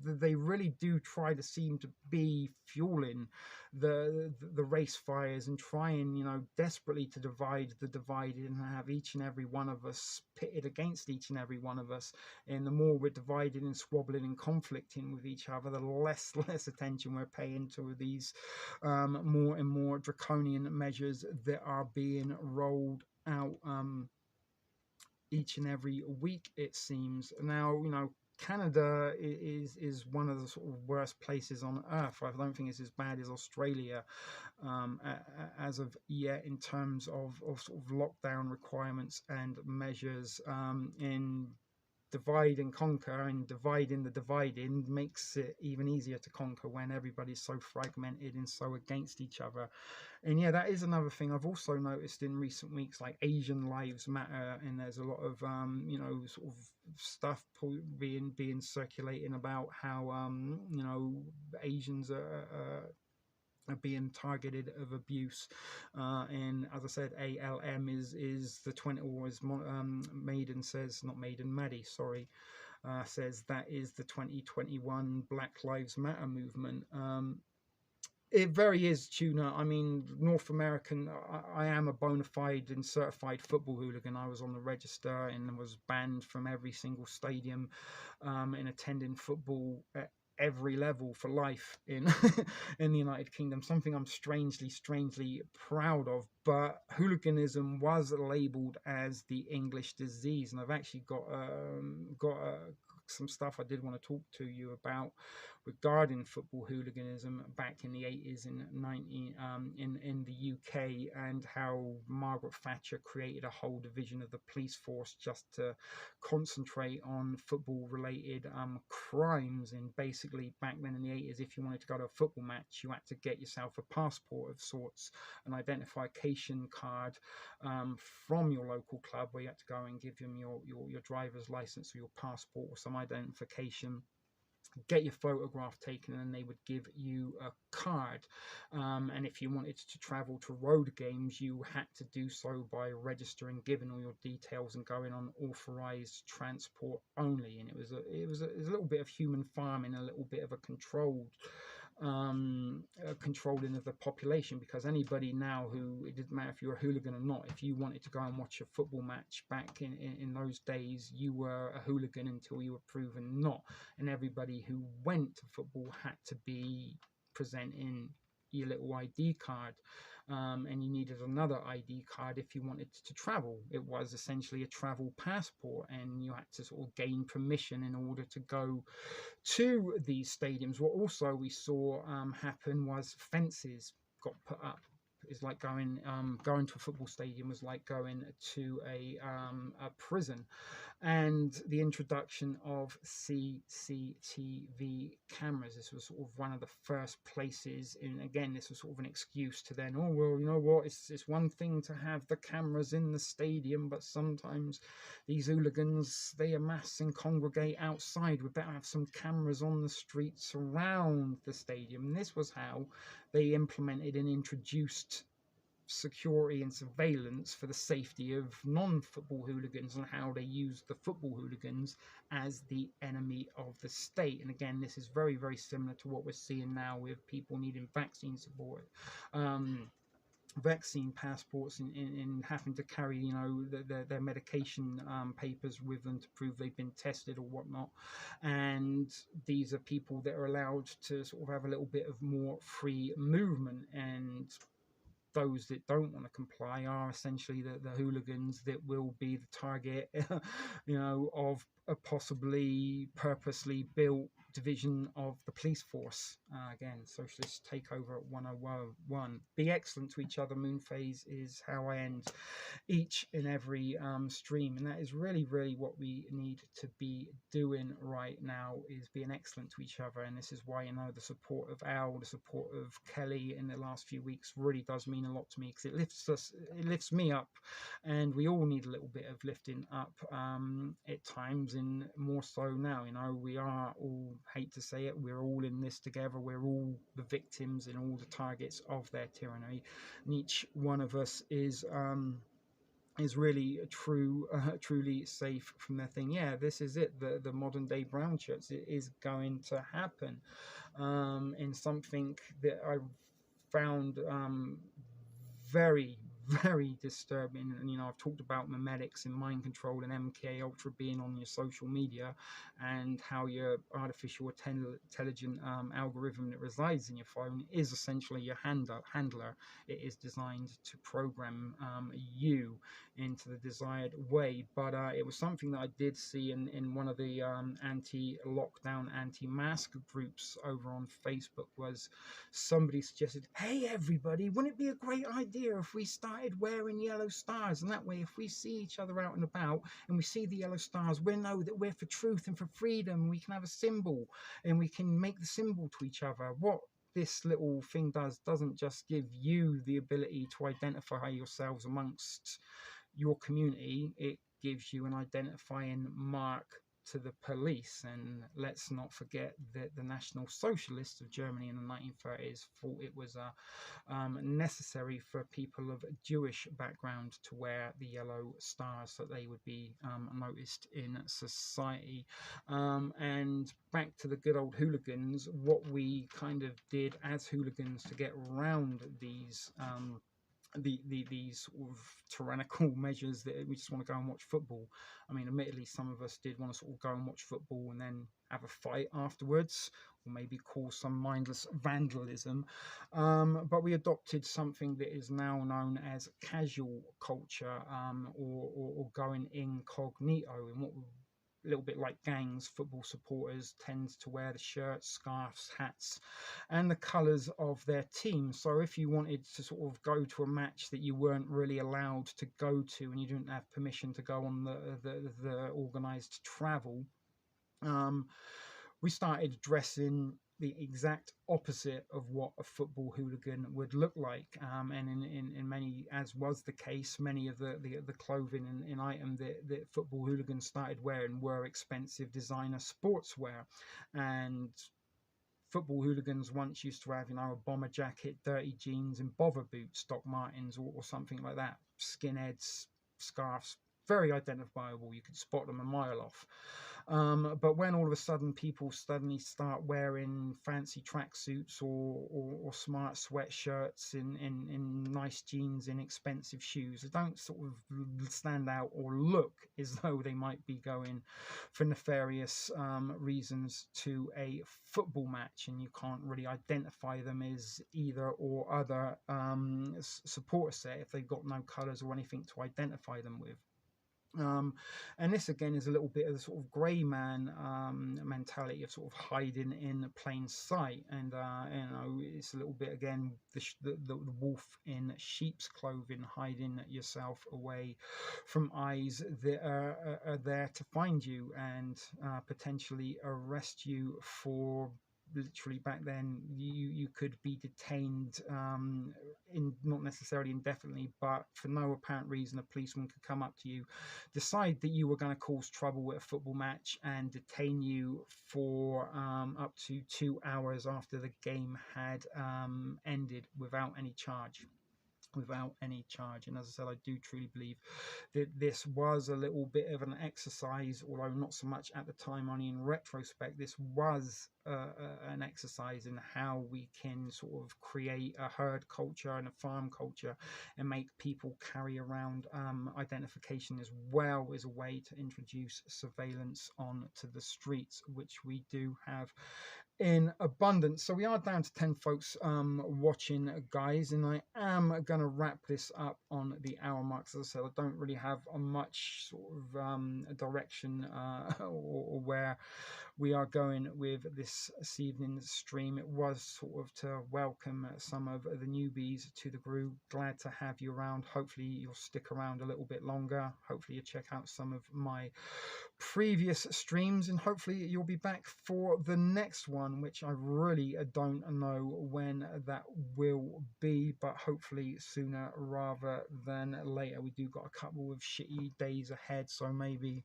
they really do try to seem to be fueling the race fires and trying, you know, desperately to divide the divided and have each and every one of us pitted against each and every one of us. And the more we're divided and squabbling and conflicting with each other, the less attention we're paying to these more and more draconian measures that are being rolled out each and every week, it seems. Now, you know, Canada is one of the sort of worst places on earth. I don't think it's as bad as Australia as of yet, in terms of sort of lockdown requirements and measures. In divide and conquer, and dividing the dividing makes it even easier to conquer when everybody's so fragmented and so against each other. And yeah, that is another thing I've also noticed in recent weeks, like Asian lives matter, and there's a lot of you know, sort of stuff being circulating about how you know, Asians are being targeted of abuse, and as I said, ALM is the 20, or as Maiden says, not Maiden, Maddie, sorry, says that is the 2021 Black Lives Matter movement. It very is, Tuna. I mean, North American, I am a bona fide and certified football hooligan. I was on the register and was banned from every single stadium in attending football at every level for life in in the United Kingdom. Something I'm strangely proud of. But hooliganism was labelled as the English disease, and I've actually got some stuff I did want to talk to you about regarding football hooliganism back in the 80s and 90s in the UK, and how Margaret Thatcher created a whole division of the police force just to concentrate on football related crimes. And basically back then in the 80s, if you wanted to go to a football match, you had to get yourself a passport of sorts, an identification card from your local club, where you had to go and give them your driver's license or your passport or some identification, get your photograph taken, and they would give you a card. And if you wanted to travel to road games, you had to do so by registering, giving all your details, and going on authorized transport only. And it was a little bit of human farming, a little bit of a controlled controlling of the population, because anybody now who, it didn't matter if you're a hooligan or not, if you wanted to go and watch a football match back in those days, you were a hooligan until you were proven not. And everybody who went to football had to be presenting your little ID card, and you needed another ID card if you wanted to travel. It was essentially a travel passport, and you had to sort of gain permission in order to go to these stadiums. What also we saw happen was fences got put up. It's like going to a football stadium was like going to a prison. And the introduction of CCTV cameras, this was sort of one of the first places, and again, this was sort of an excuse to then, oh, well, you know what, it's one thing to have the cameras in the stadium, but sometimes these hooligans, they amass and congregate outside. We better have some cameras on the streets around the stadium. And this was how they implemented and introduced security and surveillance for the safety of non-football hooligans, and how they use the football hooligans as the enemy of the state. And again, this is very, very similar to what we're seeing now with people needing vaccine support, vaccine passports, and having to carry, you know, their medication papers with them to prove they've been tested or whatnot. And these are people that are allowed to sort of have a little bit of more free movement, and those that don't want to comply are essentially the hooligans that will be the target, you know, of a possibly purposely built division of the police force. Again, socialist takeover at 101. Be excellent to each other. Moon phase is how I end each and every stream, and that is really what we need to be doing right now, is being excellent to each other. And this is why, you know, the support of Al, the support of Kelly in the last few weeks really does mean a lot to me, because it lifts me up, and we all need a little bit of lifting up at times, and more so now. You know, we are all, hate to say it, we're all in this together. We're all the victims and all the targets of their tyranny, and each one of us is really truly safe from their thing. Yeah, this is it. The modern day brown shirts. It is going to happen. In something that I found very disturbing. And you know, I've talked about memetics and mind control and MK Ultra being on your social media, and how your artificial intelligent algorithm that resides in your phone is essentially your handler. It is designed to program you into the desired way. But it was something that I did see in one of the anti-lockdown, anti-mask groups over on Facebook. Was somebody suggested, hey everybody, wouldn't it be a great idea if we started wearing yellow stars, and that way if we see each other out and about and we see the yellow stars, we know that we're for truth and for freedom. We can have a symbol and we can make the symbol to each other. What this little thing doesn't just give you the ability to identify yourselves amongst your community, it gives you an identifying mark to the police. And let's not forget that the National Socialists of Germany in the 1930s thought it was necessary for people of Jewish background to wear the yellow stars, so that they would be noticed in society. And back to the good old hooligans, what we kind of did as hooligans to get around these these sort of tyrannical measures, that we just want to go and watch football. I mean, admittedly, some of us did want to sort of go and watch football and then have a fight afterwards, or maybe cause some mindless vandalism. But we adopted something that is now known as casual culture, or going incognito. And what, a little bit like gangs, football supporters tend to wear the shirts, scarves, hats, and the colours of their team. So if you wanted to sort of go to a match that you weren't really allowed to go to, and you didn't have permission to go on the organised travel, we started dressing the exact opposite of what a football hooligan would look like. And in many, as was the case, many of the clothing and item that football hooligans started wearing were expensive designer sportswear. And football hooligans once used to have, you know, a bomber jacket, dirty jeans, and bother boots, Doc Martens, or something like that. Skinheads, scarves, very identifiable. You could spot them a mile off. But when all of a sudden people suddenly start wearing fancy tracksuits or smart sweatshirts in nice jeans and expensive shoes, they don't sort of stand out or look as though they might be going for nefarious reasons to a football match, and you can't really identify them as either or other supporter set if they've got no colours or anything to identify them with. And this again is a little bit of the sort of grey man mentality of sort of hiding in plain sight. And you know, it's a little bit again the wolf in sheep's clothing, hiding yourself away from eyes that are there to find you and potentially arrest you for. Literally back then you could be detained in, not necessarily indefinitely, but for no apparent reason a policeman could come up to you, decide that you were going to cause trouble at a football match, and detain you for up to 2 hours after the game had ended without any charge. And as I said, I do truly believe that this was a little bit of an exercise, although not so much at the time, only in retrospect. This was an exercise in how we can sort of create a herd culture and a farm culture, and make people carry around identification, as well as a way to introduce surveillance onto the streets, which we do have in abundance. So we are down to 10 folks watching, guys, and I am going to wrap this up on the hour mark. As I said, I don't really have a much sort of direction or where we are going with this evening's stream. It was sort of to welcome some of the newbies to the group. Glad to have you around. Hopefully you'll stick around a little bit longer. Hopefully you check out some of my previous streams, and hopefully you'll be back for the next one, which I really don't know when that will be, but hopefully sooner rather than later. We do got a couple of shitty days ahead, so maybe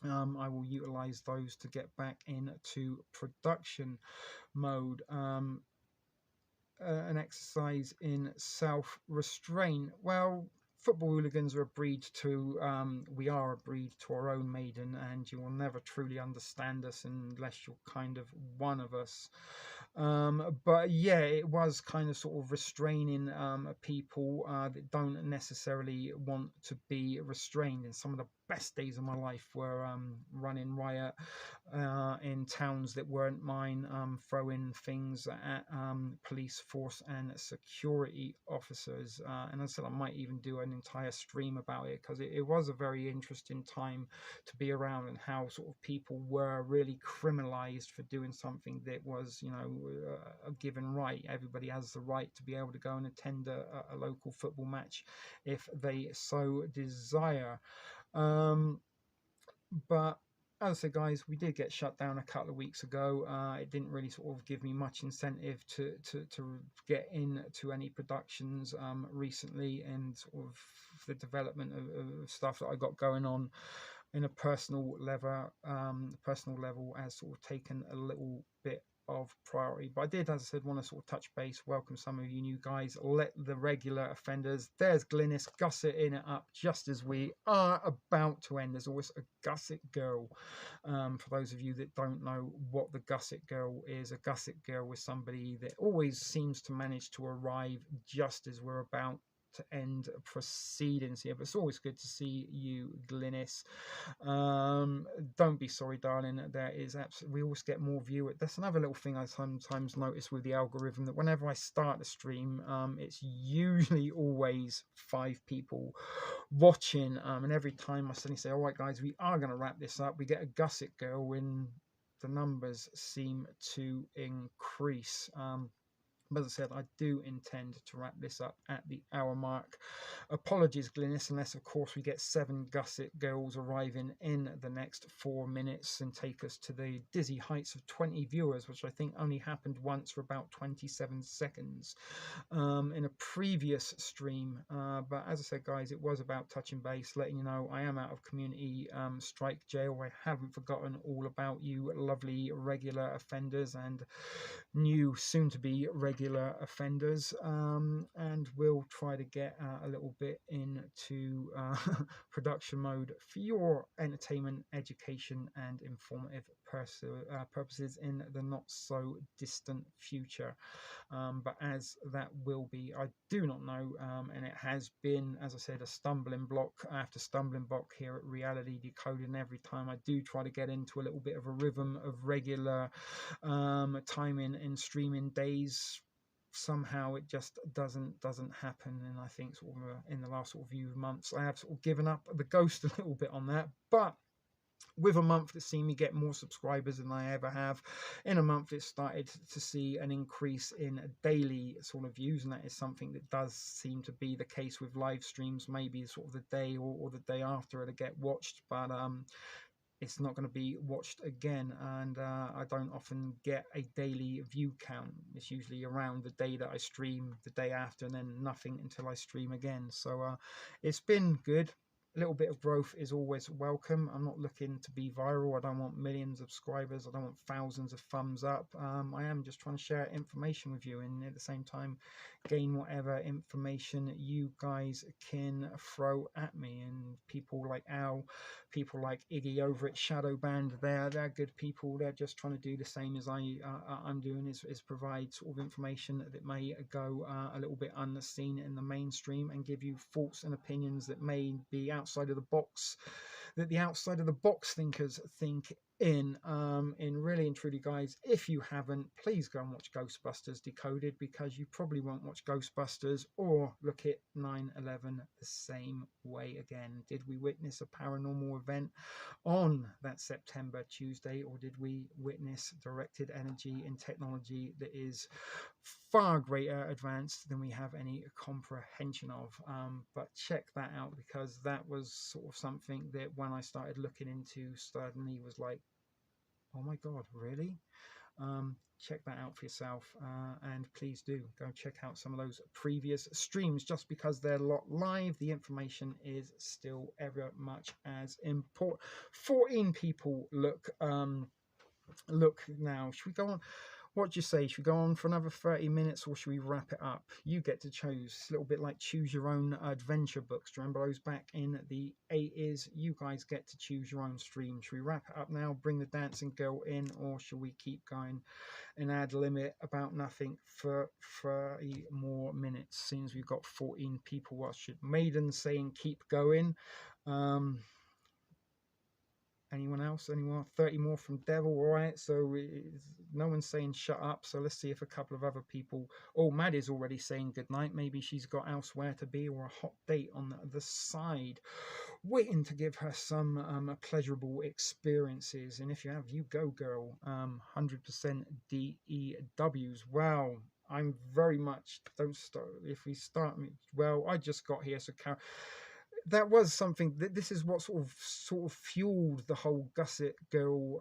I will utilize those to get back into production mode. An exercise in self-restraint. Well, football hooligans are a breed to, we are a breed to our own maiden, and you will never truly understand us unless you're kind of one of us. But yeah, it was kind of sort of restraining people that don't necessarily want to be restrained. And some of the best days of my life were running riot in towns that weren't mine, throwing things at police force and security officers. And I said I might even do an entire stream about it, because it was a very interesting time to be around, and how sort of people were really criminalized for doing something that was, you know, a given right. Everybody has the right to be able to go and attend a local football match if they so desire. But as I said, guys, we did get shut down a couple of weeks ago. It didn't really sort of give me much incentive to get into any productions recently, and sort of the development of stuff that I got going on in a personal level has sort of taken a little bit of priority. But I did, as I said, want to sort of touch base, welcome some of you new guys, let the regular offenders. There's Glynis gusseting it up just as we are about to end. There's always a gusset girl. For those of you that don't know what the gusset girl is, a gusset girl is somebody that always seems to manage to arrive just as we're about to end proceedings here. But it's always good to see you, Glynis. Don't be sorry, darling. There is absolutely, we always get more viewers. That's another little thing I sometimes notice with the algorithm, that whenever I start a stream, it's usually always 5 people watching, and every time I suddenly say, all right guys, we are going to wrap this up, we get a gusset girl, when the numbers seem to increase. But as I said, I do intend to wrap this up at the hour mark. Apologies, Glynis, unless, of course, we get 7 gusset girls arriving in the next 4 minutes and take us to the dizzy heights of 20 viewers, which I think only happened once for about 27 seconds in a previous stream. But as I said, guys, it was about touching base, letting you know I am out of community strike jail. I haven't forgotten all about you lovely regular offenders and new soon-to-be regular offenders, and we'll try to get a little bit into production mode for your entertainment, education and informative purposes in the not so distant future. But as that will be, I do not know, and it has been, as I said, a stumbling block after stumbling block here at Reality Decoded, and every time I do try to get into a little bit of a rhythm of regular timing and streaming days, somehow it just doesn't happen. And I think sort of in the last sort of few months I have sort of given up the ghost a little bit on that. But with a month that's seen me get more subscribers than I ever have, in a month it started to see an increase in daily sort of views, and that is something that does seem to be the case with live streams. Maybe sort of the day or the day after it'll get watched, but it's not going to be watched again. And I don't often get a daily view count. It's usually around the day that I stream, the day after, and then nothing until I stream again. So it's been good. A little bit of growth is always welcome. I'm not looking to be viral. I don't want millions of subscribers. I don't want thousands of thumbs up. I am just trying to share information with you, and at the same time gain whatever information you guys can throw at me. And people like Al, people like Iggy over at Shadow Band, they're good people. They're just trying to do the same as I'm doing, is provide sort of information that may go a little bit unseen in the mainstream, and give you thoughts and opinions that may be outside of the box, that the outside of the box thinkers think in really and truly, guys. If you haven't, please go and watch Ghostbusters Decoded, because you probably won't watch Ghostbusters or look at 9/11 the same way again. Did we witness a paranormal event on that September Tuesday, or did we witness directed energy and technology that is far greater advanced than we have any comprehension of? But check that out, because that was sort of something that when I started looking into, suddenly was like, oh my god, really? Check that out for yourself, and please do go check out some of those previous streams. Just because they're live, the information is still ever much as important. 14 people look now. Should we go on? What do you say? Should we go on for another 30 minutes, or should we wrap it up? You get to choose. It's a little bit like choose your own adventure books. Do you remember those back in the 80s? You guys get to choose your own stream. Should we wrap it up now, bring the dancing girl in, or should we keep going and add limit about nothing for 30 more minutes? Since we've got 14 people watching. Maiden saying keep going. Anyone else? Anyone? 30 more from Devil. All right, so no one's saying shut up, so let's see if a couple of other people. Oh, Mad is already saying good night. Maybe she's got elsewhere to be, or a hot date on the side waiting to give her some pleasurable experiences. And if you have, you go, girl. 100% DEWs. Wow, I'm very much, don't start if we start me. Well, I just got here, so that was something that this is what sort of fueled the whole Gusset Girl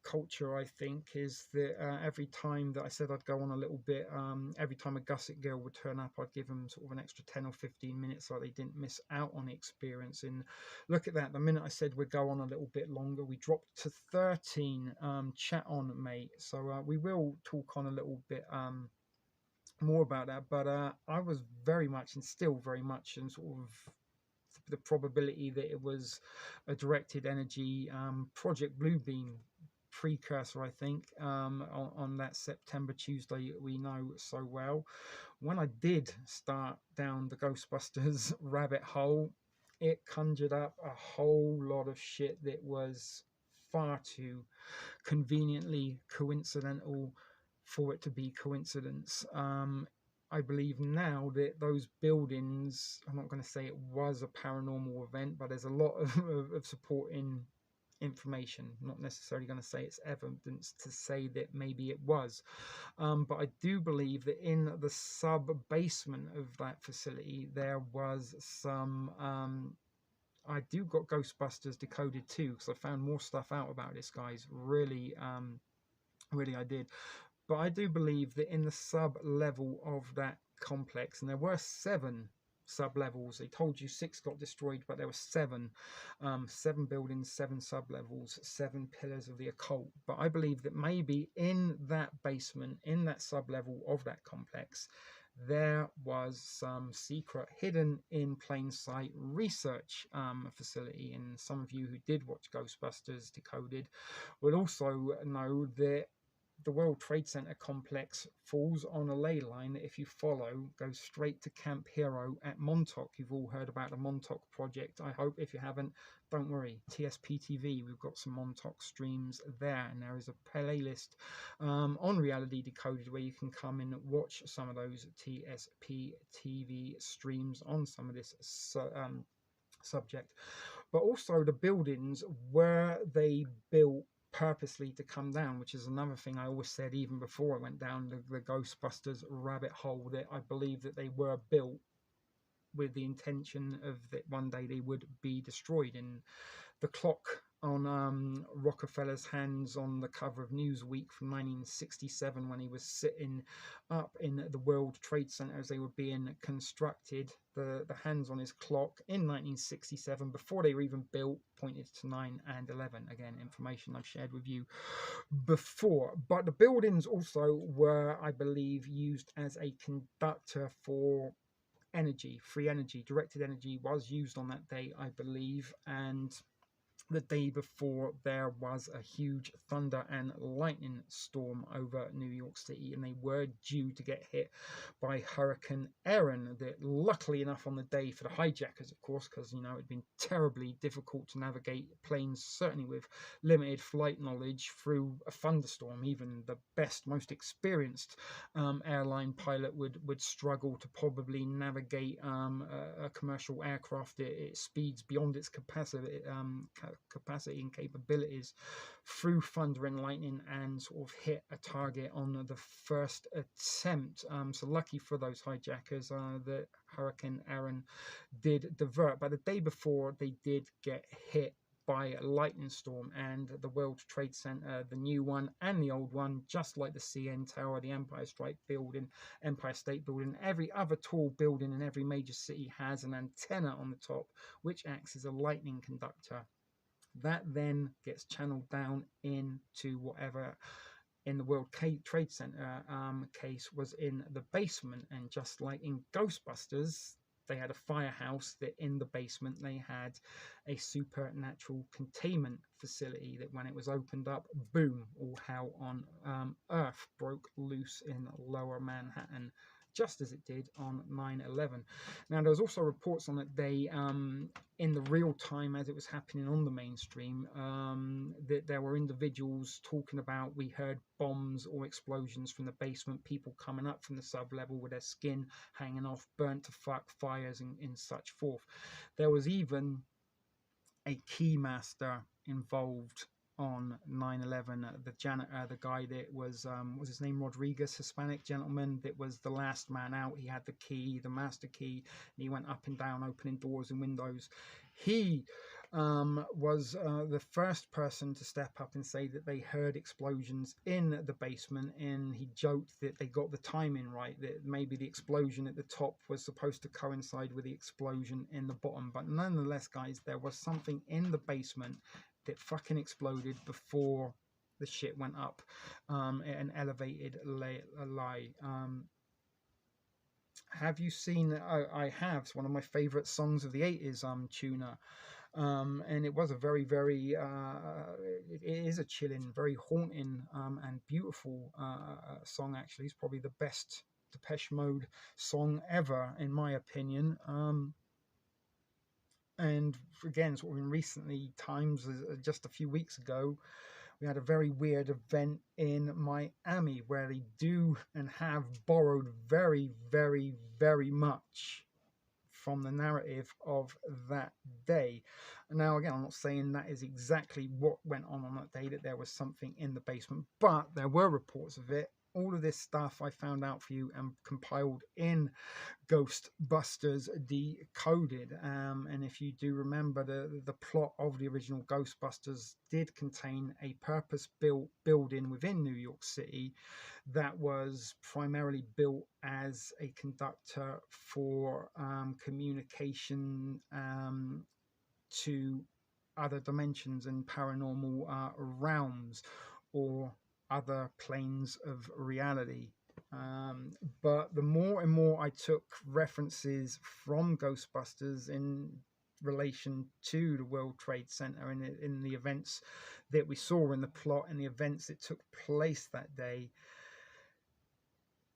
culture, I think, is that every time that I said I'd go on a little bit, every time a Gusset Girl would turn up, I'd give them sort of an extra 10 or 15 minutes so they didn't miss out on the experience. And look at that, the minute I said we'd go on a little bit longer, we dropped to 13. Chat on, mate. So we will talk on a little bit more about that, but I was very much, and still very much, in sort of the probability that it was a directed energy Project Bluebeam precursor, I think, on that September Tuesday we know so well. When I did start down the Ghostbusters rabbit hole, it conjured up a whole lot of shit that was far too conveniently coincidental for it to be coincidence. I believe now that those buildings, I'm not going to say it was a paranormal event, but there's a lot of supporting information. I'm not necessarily going to say it's evidence to say that maybe it was. But I do believe that in the sub-basement of that facility, there was some... I do got Ghostbusters Decoded too, because I found more stuff out about this, guys. Really, really I did. But I do believe that in the sub-level of that complex, and there were 7 sub-levels. They told you 6 got destroyed, but there were 7. 7 buildings, 7 sub-levels, 7 pillars of the occult. But I believe that maybe in that basement, in that sub-level of that complex, there was some secret, hidden in plain sight research facility. And some of you who did watch Ghostbusters Decoded will also know that the World Trade Center complex falls on a ley line that, if you follow, goes straight to Camp Hero at Montauk. You've all heard about the Montauk project, I hope. If you haven't, don't worry. TSP TV, we've got some Montauk streams there, and there is a playlist on Reality Decoded where you can come and watch some of those TSP TV streams on some of this subject. But also the buildings, were they built purposely to come down, which is another thing I always said even before I went down the Ghostbusters rabbit hole, that I believe that they were built with the intention of that one day they would be destroyed. And the clock on Rockefeller's hands on the cover of Newsweek from 1967, when he was sitting up in the World Trade Center as they were being constructed, the hands on his clock in 1967, before they were even built, pointed to 9 and 11. Again, information I've shared with you before. But the buildings also were, I believe, used as a conductor for energy. Free energy, directed energy was used on that day, I believe. And the day before, there was a huge thunder and lightning storm over New York City, and they were due to get hit by Hurricane Erin. That, luckily enough, on the day for the hijackers, of course, because it'd been terribly difficult to navigate planes, certainly with limited flight knowledge, through a thunderstorm. Even the best, most experienced airline pilot would struggle to probably navigate a commercial aircraft at speeds beyond its capacity and capabilities through thunder and lightning, and sort of hit a target on the first attempt. So lucky for those hijackers, that Hurricane Erin did divert, but the day before they did get hit by a lightning storm, and the World Trade Center, the new one and the old one, just like the CN Tower, the Empire State Building, every other tall building in every major city has an antenna on the top which acts as a lightning conductor. That then gets channeled down into whatever in the World Trade Center case was in the basement. And just like in Ghostbusters, they had a firehouse, that in the basement they had a supernatural containment facility that when it was opened up, boom, all hell on earth broke loose in lower Manhattan, just as it did on 9/11. Now, there was also reports on that day, in the real time as it was happening on the mainstream, that there were individuals talking about, we heard bombs or explosions from the basement, people coming up from the sub-level with their skin hanging off, burnt to fuck, fires and such forth. There was even a keymaster involved on 9/11. The janitor, the guy that was his name Rodriguez, Hispanic gentleman, that was the last man out. He had the key, the master key, and he went up and down opening doors and windows. He was the first person to step up and say that they heard explosions in the basement, and he joked that they got the timing right, that maybe the explosion at the top was supposed to coincide with the explosion in the bottom. But nonetheless, guys, there was something in the basement that fucking exploded before the shit went up at an elevated lie. Have you seen, I have, it's one of my favorite songs of the 80s, Tuna. And it was a very, very, it is a chilling, very haunting and beautiful song, actually. It's probably the best Depeche Mode song ever, in my opinion. And again, sort of in recently times, just a few weeks ago, we had a very weird event in Miami where they do and have borrowed very, very, very much from the narrative of that day. Now, again, I'm not saying that is exactly what went on that day, that there was something in the basement, but there were reports of it. All of this stuff I found out for you and compiled in Ghostbusters Decoded. And if you do remember, the plot of the original Ghostbusters did contain a purpose-built building within New York City that was primarily built as a conductor for communication to other dimensions and paranormal realms, or other planes of reality. But the more and more I took references from Ghostbusters in relation to the World Trade Center and in the events that we saw in the plot and the events that took place that day,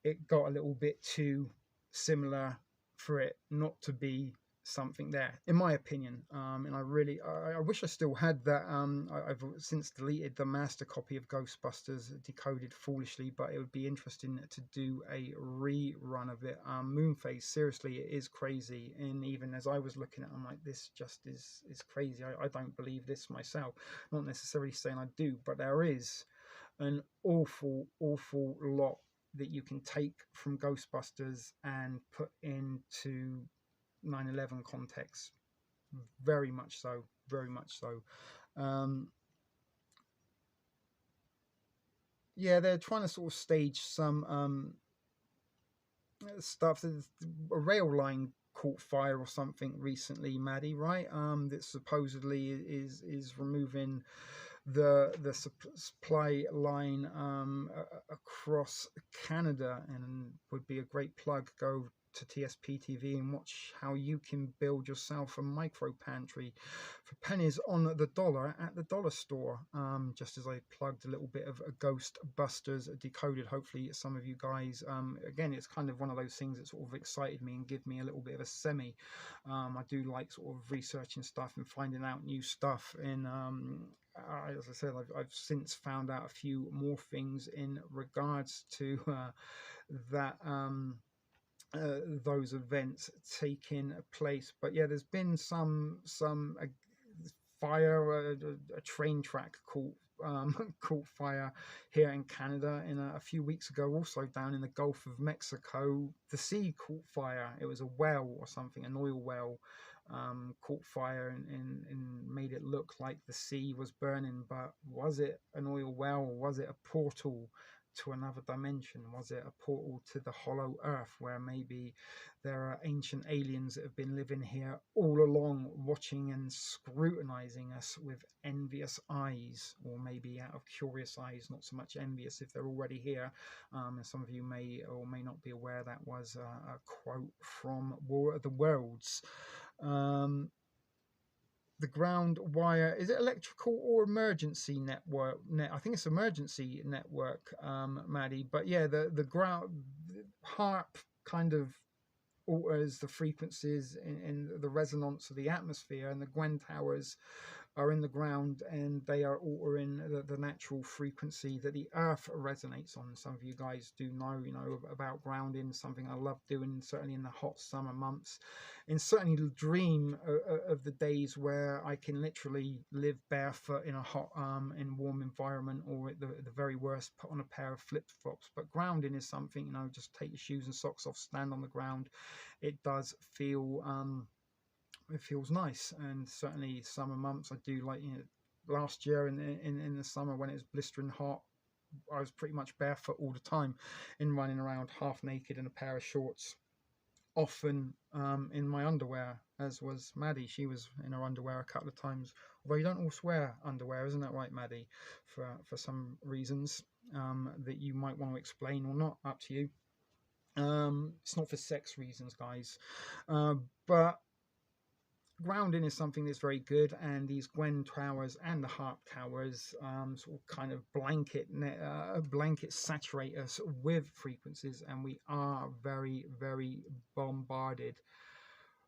it got a little bit too similar for it not to be something there, in my opinion. And I wish I still had that. I've since deleted the master copy of Ghostbusters Decoded foolishly, but it would be interesting to do a rerun of it. Moonphase, seriously, it is crazy. And even as I was looking at it, I'm like, this just is crazy. I don't believe this myself. Not necessarily saying I do, but there is an awful lot that you can take from Ghostbusters and put into 9/11 context. Very much so, very much so. Yeah, they're trying to sort of stage some stuff. A rail line caught fire or something recently, Maddie, right? That supposedly is removing the supply line across Canada, and would be a great plug. Go to TSP TV and watch how you can build yourself a micro pantry for pennies on the dollar at the dollar store. Just as I plugged a little bit of a Ghostbusters Decoded. Hopefully some of you guys, again, it's kind of one of those things that sort of excited me and give me a little bit of a semi. I do like sort of researching stuff and finding out new stuff. And as I said, I've since found out a few more things in regards to that those events taking place. But yeah, there's been some fire, a train track caught caught fire here in Canada, and a few weeks ago also down in the Gulf of Mexico the sea caught fire. It was a well or something, an oil well, caught fire and made it look like the sea was burning. But was it an oil well, or was it a portal to another dimension? Was it a portal to the hollow earth, where maybe there are ancient aliens that have been living here all along, watching and scrutinizing us with envious eyes, or maybe out of curious eyes, not so much envious if they're already here? And some of you may or may not be aware that was a quote from War of the Worlds. The ground wire, is it electrical or emergency network? I think it's emergency network, Maddie. But yeah, the ground harp kind of alters the frequencies in the resonance of the atmosphere, and the Gwen towers are in the ground, and they are altering the natural frequency that the earth resonates on. Some of you guys do know, about grounding, something I love doing, certainly in the hot summer months, and certainly dream of the days where I can literally live barefoot in a hot and warm environment, or at the very worst put on a pair of flip-flops. But grounding is something, just take your shoes and socks off, stand on the ground. It does feel it feels nice. And certainly summer months, I do like, last year in the summer when it was blistering hot, I was pretty much barefoot all the time and running around half naked in a pair of shorts, often in my underwear, as was Maddie. She was in her underwear a couple of times, although you don't always wear underwear, isn't that right, Maddie, for some reasons that you might want to explain or not, up to you. It's not for sex reasons, guys, but grounding is something that's very good, and these Gwen towers and the harp towers sort of kind of blanket saturate us with frequencies, and we are very, very bombarded.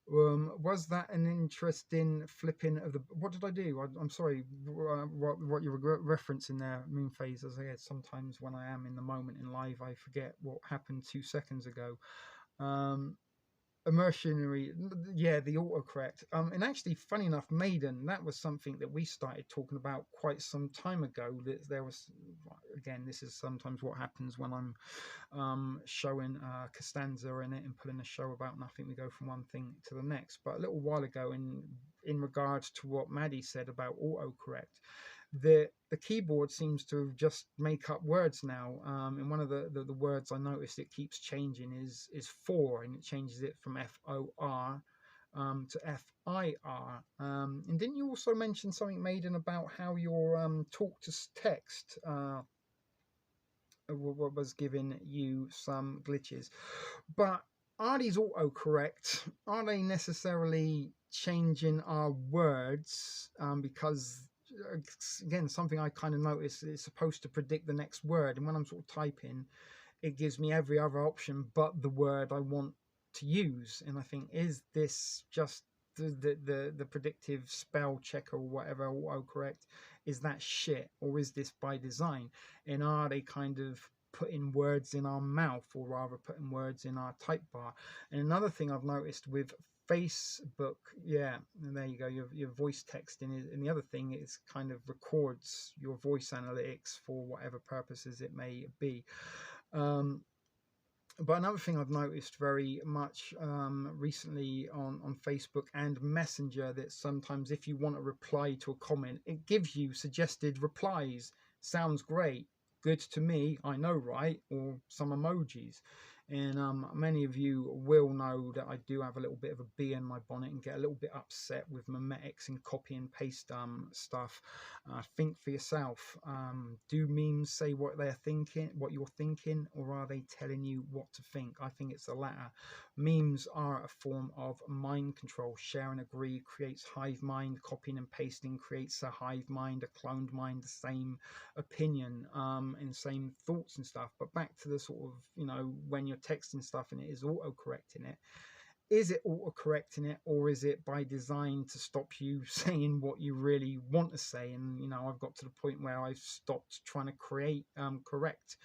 Was that an interesting flipping of the... What did I do? I'm sorry, what you were referencing there, Moon Phase. As I said, sometimes when I am in the moment in live, I forget what happened 2 seconds ago. Immersionary, yeah, the autocorrect. And actually, funny enough, Maiden, that was something that we started talking about quite some time ago. That there was, again, this is sometimes what happens when I'm showing Costanza in it and putting a show about nothing. We go from one thing to the next. But a little while ago, in regards to what Maddie said about autocorrect, the keyboard seems to just make up words now. And one of the words I noticed it keeps changing is for, and it changes it from FOR to FIR. And didn't you also mention something, Maiden, about how your talk to text was giving you some glitches? But are these autocorrect? Are they necessarily changing our words? Because again, something I kind of noticed, is supposed to predict the next word, and when I'm sort of typing, it gives me every other option but the word I want to use. And I think, is this just the predictive spell checker or whatever, autocorrect? Is that shit, or is this by design? And are they kind of putting words in our mouth, or rather putting words in our type bar? And another thing I've noticed with Facebook, yeah, and there you go, your voice texting is, and the other thing is kind of records your voice analytics for whatever purposes it may be. But another thing I've noticed very much recently on Facebook and Messenger, that sometimes if you want to reply to a comment, it gives you suggested replies. Sounds great, good to me, I know, right? Or some emojis. And many of you will know that I do have a little bit of a bee in my bonnet and get a little bit upset with memetics and copy and paste stuff. Think for yourself. Do memes say what they're thinking, what you're thinking, or are they telling you what to think? I think it's the latter. Memes are a form of mind control. Share and agree creates hive mind. Copying and pasting creates a hive mind, a cloned mind, the same opinion and same thoughts and stuff. But back to the sort of, you know, when you're texting stuff and it is auto-correcting it, is it auto-correcting it, or is it by design to stop you saying what you really want to say? And you know, I've got to the point where I've stopped trying to correct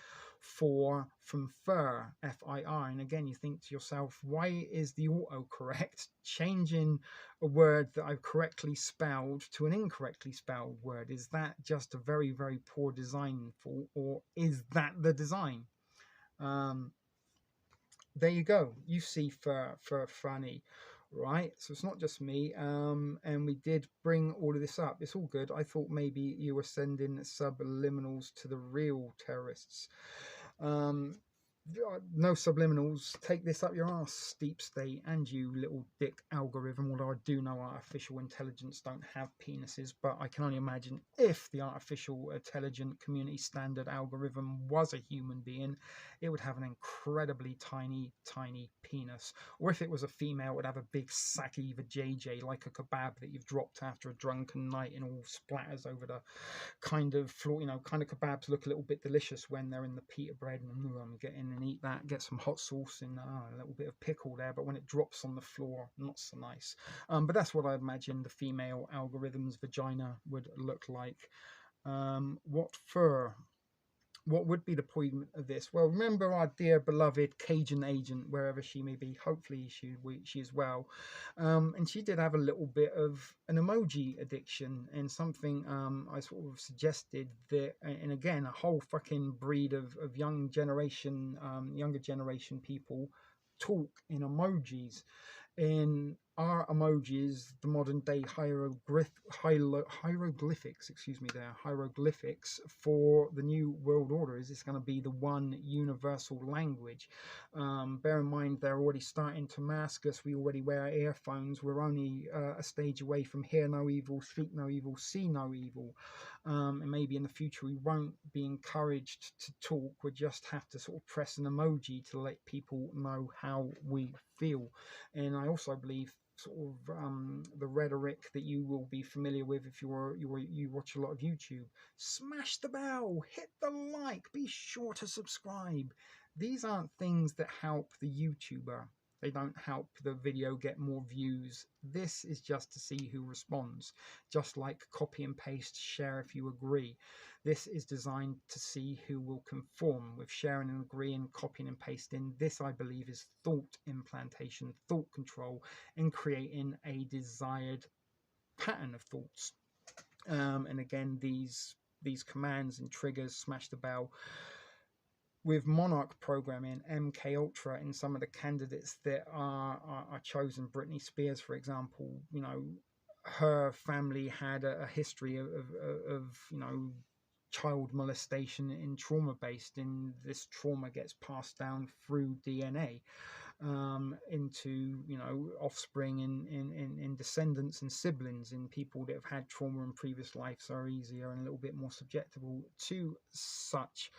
from fur, FIR. And again, you think to yourself, why is the autocorrect changing a word that I've correctly spelled to an incorrectly spelled word? Is that just a very, very poor design fault, or is that the design? There you go. You see for funny, right? So it's not just me. And we did bring all of this up. It's all good. I thought maybe you were sending subliminals to the real terrorists. No subliminals. Take this up your ass, deep state, and you little dick algorithm. Although I do know artificial intelligence don't have penises, but I can only imagine if the artificial intelligent community standard algorithm was a human being, it would have an incredibly tiny penis. Or if it was a female, it would have a big sacky vajayjay, like a kebab that you've dropped after a drunken night and all splatters over the kind of floor. You know, kind of kebabs look a little bit delicious when they're in the pita bread, and get in and eat that, get some hot sauce and a little bit of pickle there, but when it drops on the floor, not so nice. But that's what I imagine the female algorithm's vagina would look like. What fur? What would be the point of this? Well, remember our dear beloved Cajun agent, wherever she may be. Hopefully she is well. And she did have a little bit of an emoji addiction, and something I sort of suggested that, and again, a whole fucking breed of younger generation people talk in emojis. In our emojis, the modern day hieroglyphics, hieroglyphics for the new world order is it's going to be the one universal language. Bear in mind, they're already starting to mask us. We already wear earphones. We're only a stage away from hear no evil, speak no evil, see no evil. And maybe in the future we won't be encouraged to talk. We just have to sort of press an emoji to let people know how we feel. And I also believe sort of the rhetoric that you will be familiar with if you watch a lot of YouTube. Smash the bell, hit the like, be sure to subscribe. These aren't things that help the YouTuber. They don't help the video get more views. This is just to see who responds. Just like copy and paste, share if you agree. This is designed to see who will conform. With sharing and agreeing, copying and pasting, this I believe is thought implantation, thought control, and creating a desired pattern of thoughts. And again, these commands and triggers, smash the bell, with Monarch programming, MK Ultra, and some of the candidates that are chosen, Britney Spears, for example, you know, her family had a history of you know, child molestation and trauma based, and this trauma gets passed down through DNA into, you know, offspring and descendants and siblings, and people that have had trauma in previous lives are easier and a little bit more susceptible to such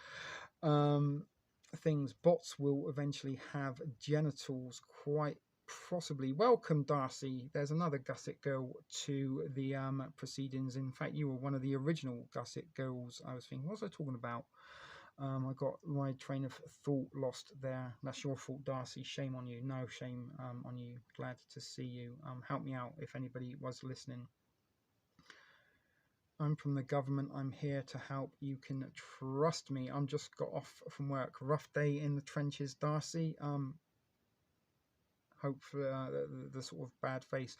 things. Bots will eventually have genitals, quite possibly. Welcome, Darcy. There's another Gusset girl to the proceedings. In fact, you were one of the original Gusset girls. I was thinking, what was I talking about? I got my train of thought lost there. That's your fault, Darcy. Shame on you. No shame on you. Glad to see you. Help me out if anybody was listening. I'm from the government. I'm here to help. You can trust me. I'm just got off from work. Rough day in the trenches, Darcy. Hope for the sort of bad face.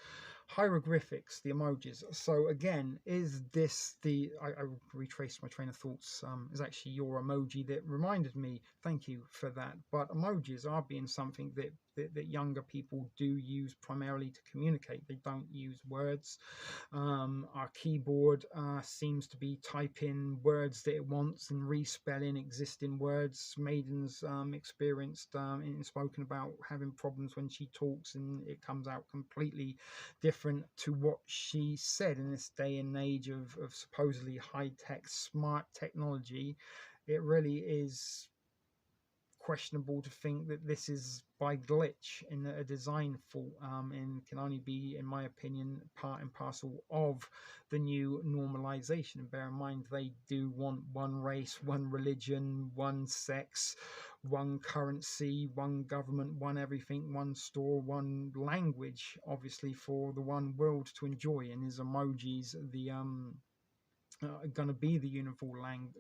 hieroglyphics, the emojis. So again, is this the, I retraced my train of thoughts, is actually your emoji that reminded me, thank you for that. But emojis are being something that younger people do use primarily to communicate. They don't use words. Our keyboard seems to be typing words that it wants and respelling existing words. Maiden's experienced and spoken about having problems when she talks, and it comes out completely different to what she said. In this day and age of supposedly high-tech smart technology, it really is questionable to think that this is by glitch in a design fault, and can only be, in my opinion, part and parcel of the new normalization. And bear in mind, they do want one race, one religion, one sex, one currency, one government, one everything, one store, one language, obviously, for the one world to enjoy. And is emojis the going to be the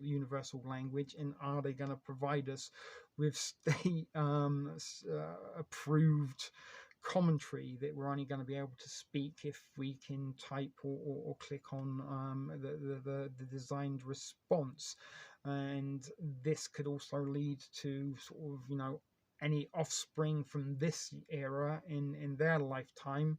universal language, and are they going to provide us with state approved commentary that we're only going to be able to speak if we can type or click on the designed response? And this could also lead to sort of, you know, any offspring from this era in their lifetime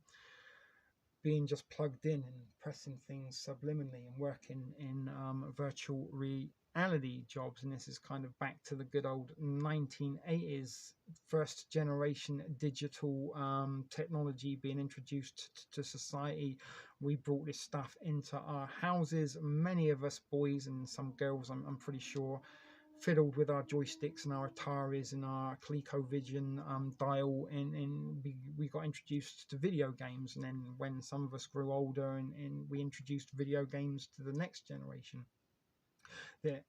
being just plugged in and pressing things subliminally and working in virtual reality jobs. And this is kind of back to the good old 1980s, first generation digital technology being introduced to society. We brought this stuff into our houses. Many of us boys and some girls, I'm pretty sure, fiddled with our joysticks and our Ataris and our ColecoVision dial, and we got introduced to video games. And then when some of us grew older, and we introduced video games to the next generation that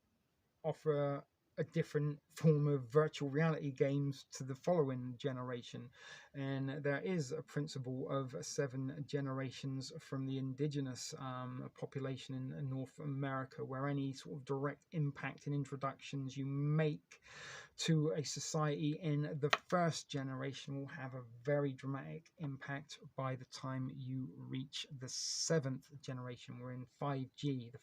offer a different form of virtual reality games to the following generation. And there is a principle of 7 generations from the indigenous population in North America, where any sort of direct impact and introductions you make to a society in the first generation will have a very dramatic impact by the time you reach the 7th generation. We're in 5G, the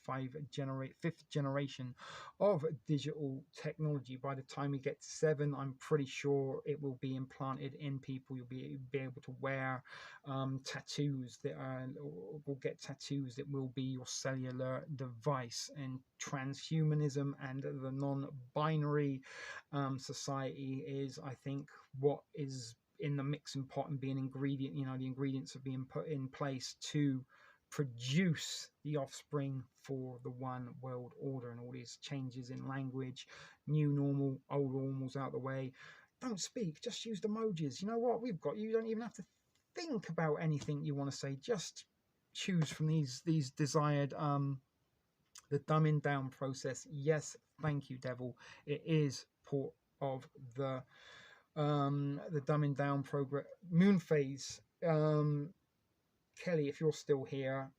fifth generation of digital technology. By the time we get to 7, I'm pretty sure it will be implanted in people. You'll be able to wear tattoos that will get tattoos that will be your cellular device. And transhumanism and the non-binary society is, I think, what is in the mixing pot and being ingredient, you know, the ingredients are being put in place to produce the offspring for the one world order. And all these changes in language, new normal, old normal's out the way. Don't speak, just use the emojis. You know what, we've got you. Don't even have to think about anything you want to say. Just choose from these desired the dumbing down process. Yes, thank you, devil. It is part of the dumbing down program. Moon phase. Kelly, if you're still here,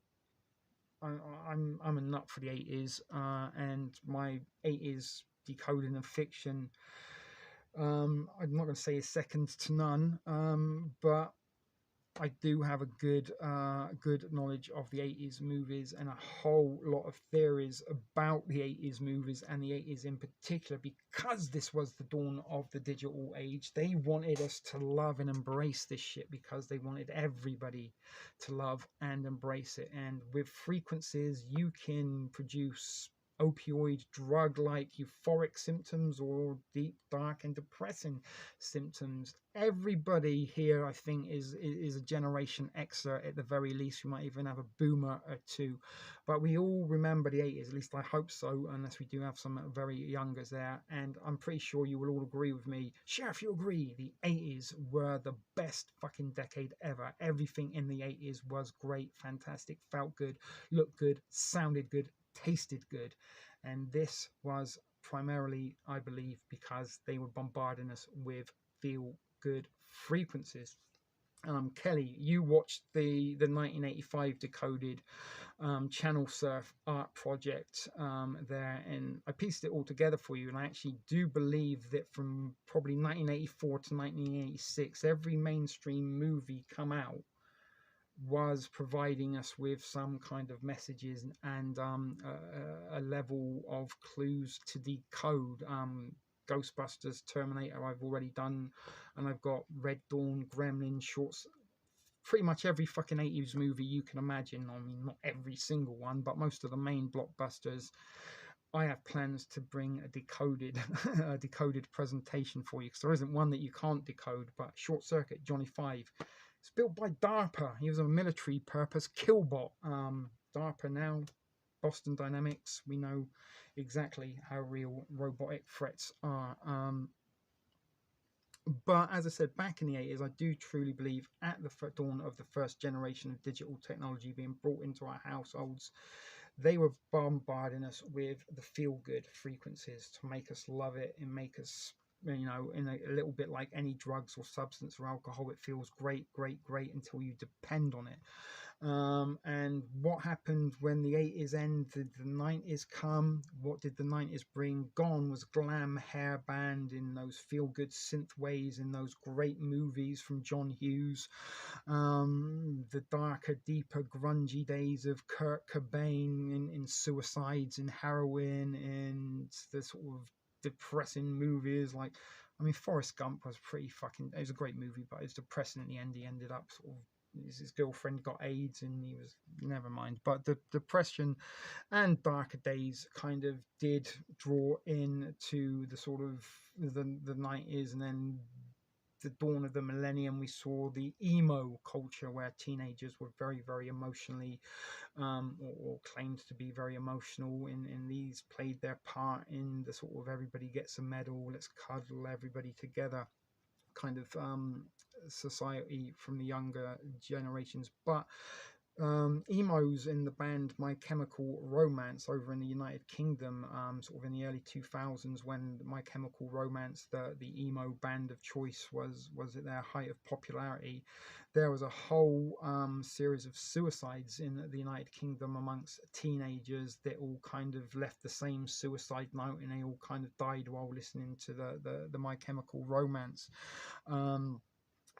I'm a nut for the 80s, and my 80s decoding of fiction. I'm not going to say is second to none, but I do have a good knowledge of the 80s movies and a whole lot of theories about the 80s movies and the 80s in particular, because this was the dawn of the digital age. They wanted us to love and embrace this shit because they wanted everybody to love and embrace it. And with frequencies, you can produce opioid drug-like euphoric symptoms or deep, dark and depressing symptoms. Everybody here, I think, is a Generation Xer at the very least. We might even have a boomer or two, but we all remember the 80s, at least I hope so, unless we do have some very youngers there. And I'm pretty sure you will all agree with me. Share if you agree, the 80s were the best fucking decade ever. Everything in the 80s was great, fantastic, felt good, looked good, sounded good, tasted good. And this was primarily, I believe, because they were bombarding us with feel good frequencies. Kelly, you watched the 1985 Decoded channel surf art project there, and I pieced it all together for you. And I actually do believe that from probably 1984 to 1986, every mainstream movie come out was providing us with some kind of messages and a level of clues to decode. Ghostbusters, Terminator, I've already done, and I've got Red Dawn, Gremlin, shorts, pretty much every fucking 80s movie you can imagine. I mean, not every single one, but most of the main blockbusters. I have plans to bring a decoded a decoded presentation for you, because there isn't one that you can't decode. But Short Circuit, Johnny Five, it's built by DARPA. He was a military purpose killbot. DARPA now, Boston Dynamics. We know exactly how real robotic threats are. But as I said, back in the 80s, I do truly believe at the dawn of the first generation of digital technology being brought into our households, they were bombarding us with the feel-good frequencies to make us love it and make us, you know, in a little bit like any drugs or substance or alcohol, it feels great, great, great until you depend on it. And what happened when the 80s ended, the 90s come? What did the 90s bring? Gone was glam hair band in those feel-good synth ways, in those great movies from John Hughes, the darker, deeper, grungy days of Kurt Cobain in Suicides and Heroin, and the sort of depressing movies like, I mean, Forrest Gump was pretty fucking, it was a great movie, but it was depressing at the end. He ended up sort of, his girlfriend got AIDS and he was, never mind. But the depression and darker days kind of did draw into the sort of the 90s, and then the dawn of the millennium, we saw the emo culture where teenagers were very, very emotionally, or claimed to be very emotional, and these played their part in the sort of everybody gets a medal, let's cuddle everybody together kind of society from the younger generations. But emos in the band My Chemical Romance over in the United Kingdom, sort of in the early 2000s, when My Chemical Romance, the emo band of choice, was at their height of popularity, there was a whole series of suicides in the United Kingdom amongst teenagers that all kind of left the same suicide note, and they all kind of died while listening to the My Chemical Romance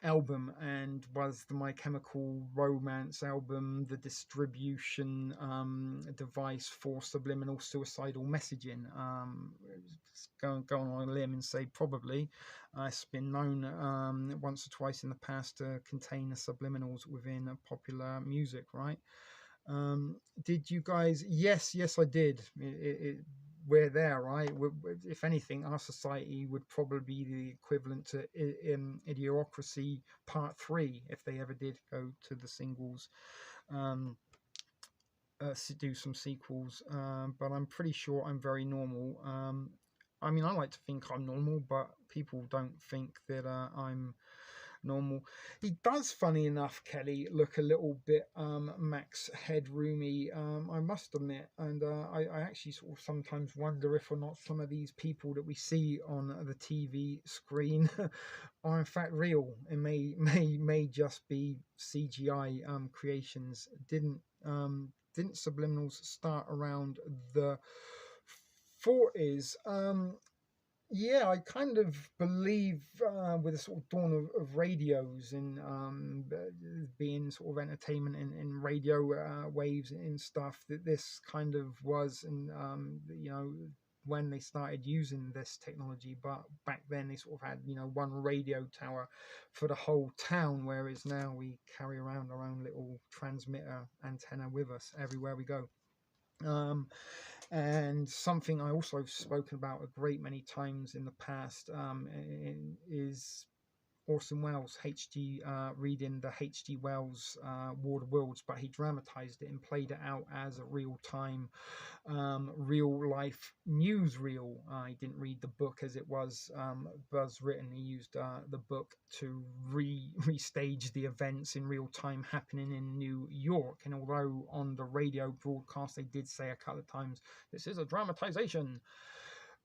album. And was the My Chemical Romance album the distribution device for subliminal suicidal messaging? Go on a limb and say probably. It's been known once or twice in the past to contain the subliminals within popular music, right? Did you guys? Yes, I did. We're there, right? If anything, our society would probably be the equivalent to Idiocracy Part 3 if they ever did go to the singles, do some sequels. But I'm pretty sure I'm very normal. I mean, I like to think I'm normal, but people don't think that I'm normal. He does, funny enough, Kelly, look a little bit Max Headroomy, I must admit, and I actually sort of sometimes wonder if or not some of these people that we see on the TV screen are in fact real. It may just be CGI creations. Didn't subliminals start around the 40s? Yeah, I kind of believe with the sort of dawn of radios and being sort of entertainment in radio waves and stuff, that this kind of was, and you know, when they started using this technology. But back then they sort of had, you know, one radio tower for the whole town, whereas now we carry around our own little transmitter antenna with us everywhere we go. And something I also have spoken about a great many times in the past is Orson Welles, reading the H.G. Wells War of Worlds, but he dramatized it and played it out as a real-time, real-life newsreel. He didn't read the book as it was written. He used the book to restage the events in real time happening in New York. And although on the radio broadcast they did say a couple of times, this is a dramatization,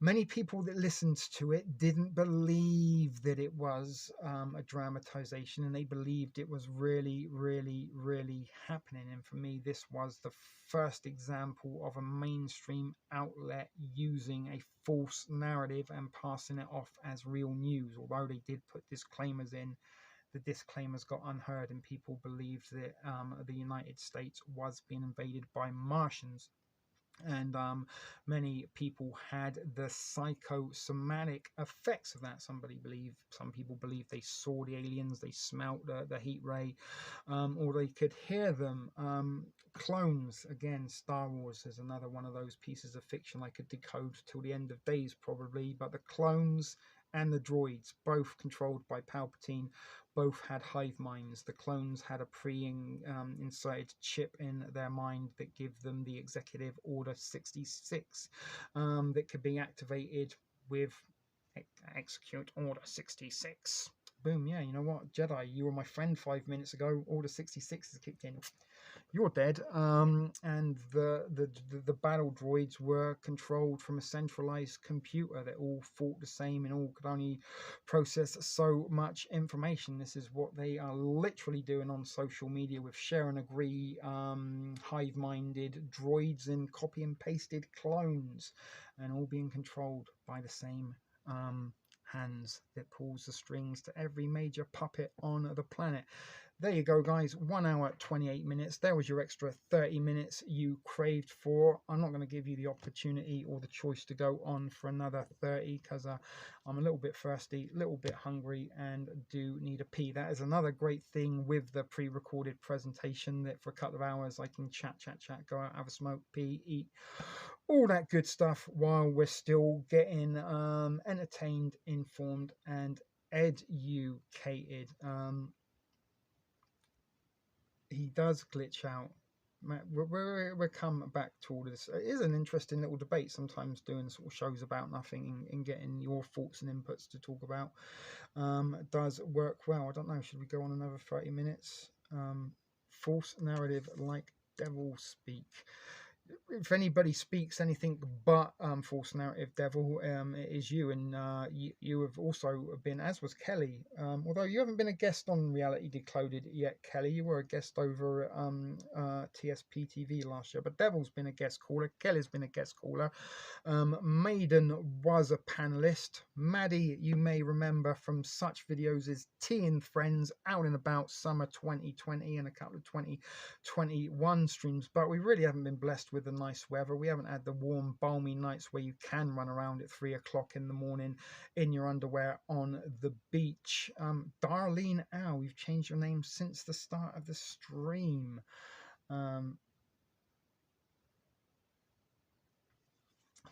many people that listened to it didn't believe that it was a dramatization, and they believed it was really, really, really happening. And for me, this was the first example of a mainstream outlet using a false narrative and passing it off as real news. Although they did put disclaimers in the disclaimers got unheard and people believed that the United States was being invaded by Martians. And many people had the psychosomatic effects of that. Some people believe they saw the aliens, they smelt the heat ray, or they could hear them. Clones, again, Star Wars is another one of those pieces of fiction I could decode till the end of days probably. But the clones and the droids, both controlled by Palpatine, both had hive minds. The clones had a inserted chip in their mind that gave them the Executive Order 66 that could be activated with Execute Order 66. Boom, yeah, you know what, Jedi, you were my friend 5 minutes ago. Order 66 has kicked in. You're dead. And the battle droids were controlled from a centralized computer that all thought the same and all could only process so much information. This is what they are literally doing on social media with share and agree, hive-minded droids and copy and pasted clones, and all being controlled by the same hands that pulls the strings to every major puppet on the planet. There you go, guys. 1 hour 28 minutes. There was your extra 30 minutes you craved for. I'm not going to give you the opportunity or the choice to go on for another 30 because I'm a little bit thirsty, a little bit hungry, and do need a pee. That is another great thing with the pre-recorded presentation, that for a couple of hours I can chat, go out, have a smoke, pee, eat, all that good stuff while we're still getting entertained, informed, and educated. He does glitch out. We'll come back to all this. It is an interesting little debate sometimes, doing sort of shows about nothing and getting your thoughts and inputs to talk about. Does work well. I don't know, should we go on another 30 minutes? False narrative like devil speak. If anybody speaks anything but false narrative devil, it is you. And you have also been, as was Kelly, although you haven't been a guest on Reality Decoded yet, Kelly. You were a guest over at TSP TV last year, but Devil's been a guest caller, Kelly's been a guest caller. Maiden was a panelist. Maddie, you may remember from such videos as Tea and Friends, Out and About, Summer 2020, and a couple of 2021 streams. But we really haven't been blessed with the nice weather. We haven't had the warm, balmy nights where you can run around at 3 o'clock in the morning in your underwear on the beach. Darlene Ow, you've changed your name since the start of the stream.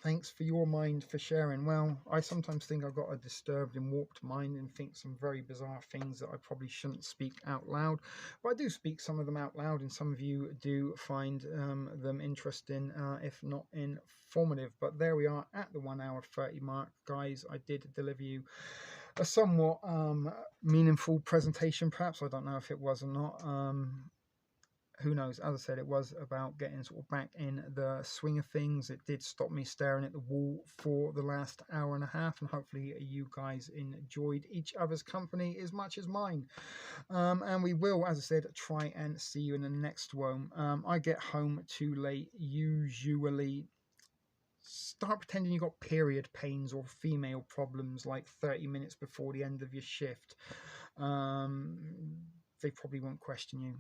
Thanks for your mind for sharing. Well, I sometimes think I've got a disturbed and warped mind and think some very bizarre things that I probably shouldn't speak out loud. But I do speak some of them out loud, and some of you do find them interesting, if not informative. But there we are at the 1 hour 30 mark. Guys, I did deliver you a somewhat meaningful presentation. Perhaps, I don't know if it was or not. Who knows? As I said, it was about getting sort of back in the swing of things. It did stop me staring at the wall for the last hour and a half, and hopefully you guys enjoyed each other's company as much as mine. And we will, as I said, try and see you in the next one. I get home too late usually. Start pretending you got period pains or female problems like 30 minutes before the end of your shift. They probably won't question you.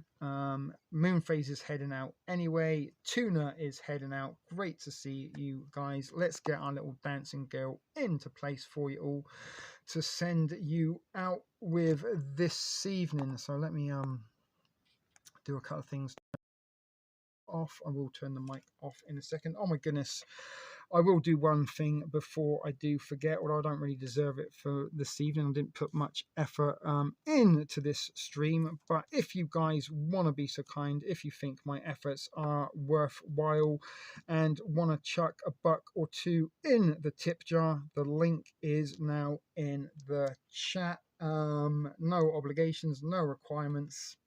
Moonphase is heading out anyway. Tuna is heading out. Great to see you guys. Let's get our little dancing girl into place for you all to send you out with this evening. So let me do a couple of things off. I will turn the mic off in a second. Oh my goodness. I will do one thing before I do forget, although I don't really deserve it for this evening. I didn't put much effort into this stream, but if you guys want to be so kind, if you think my efforts are worthwhile and want to chuck a buck or two in the tip jar, the link is now in the chat. No obligations, no requirements.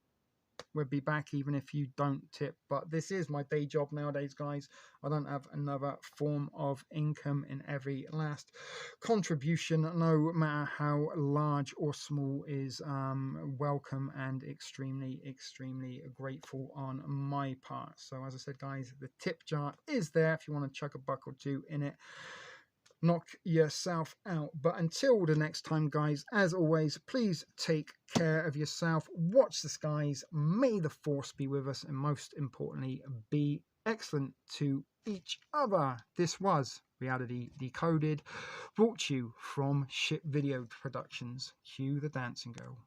We'll be back even if you don't tip, but this is my day job nowadays, guys. I don't have another form of income, in every last contribution, no matter how large or small, is welcome and extremely grateful on my part. So as I said, guys, the tip jar is there if you want to chuck a buck or two in it. knock yourself out. But until the next time, guys, as always, please take care of yourself, watch the skies, may the force be with us, and most importantly, be excellent to each other. This was Reality Decoded, brought to you from Ship Video Productions. Cue the dancing girl.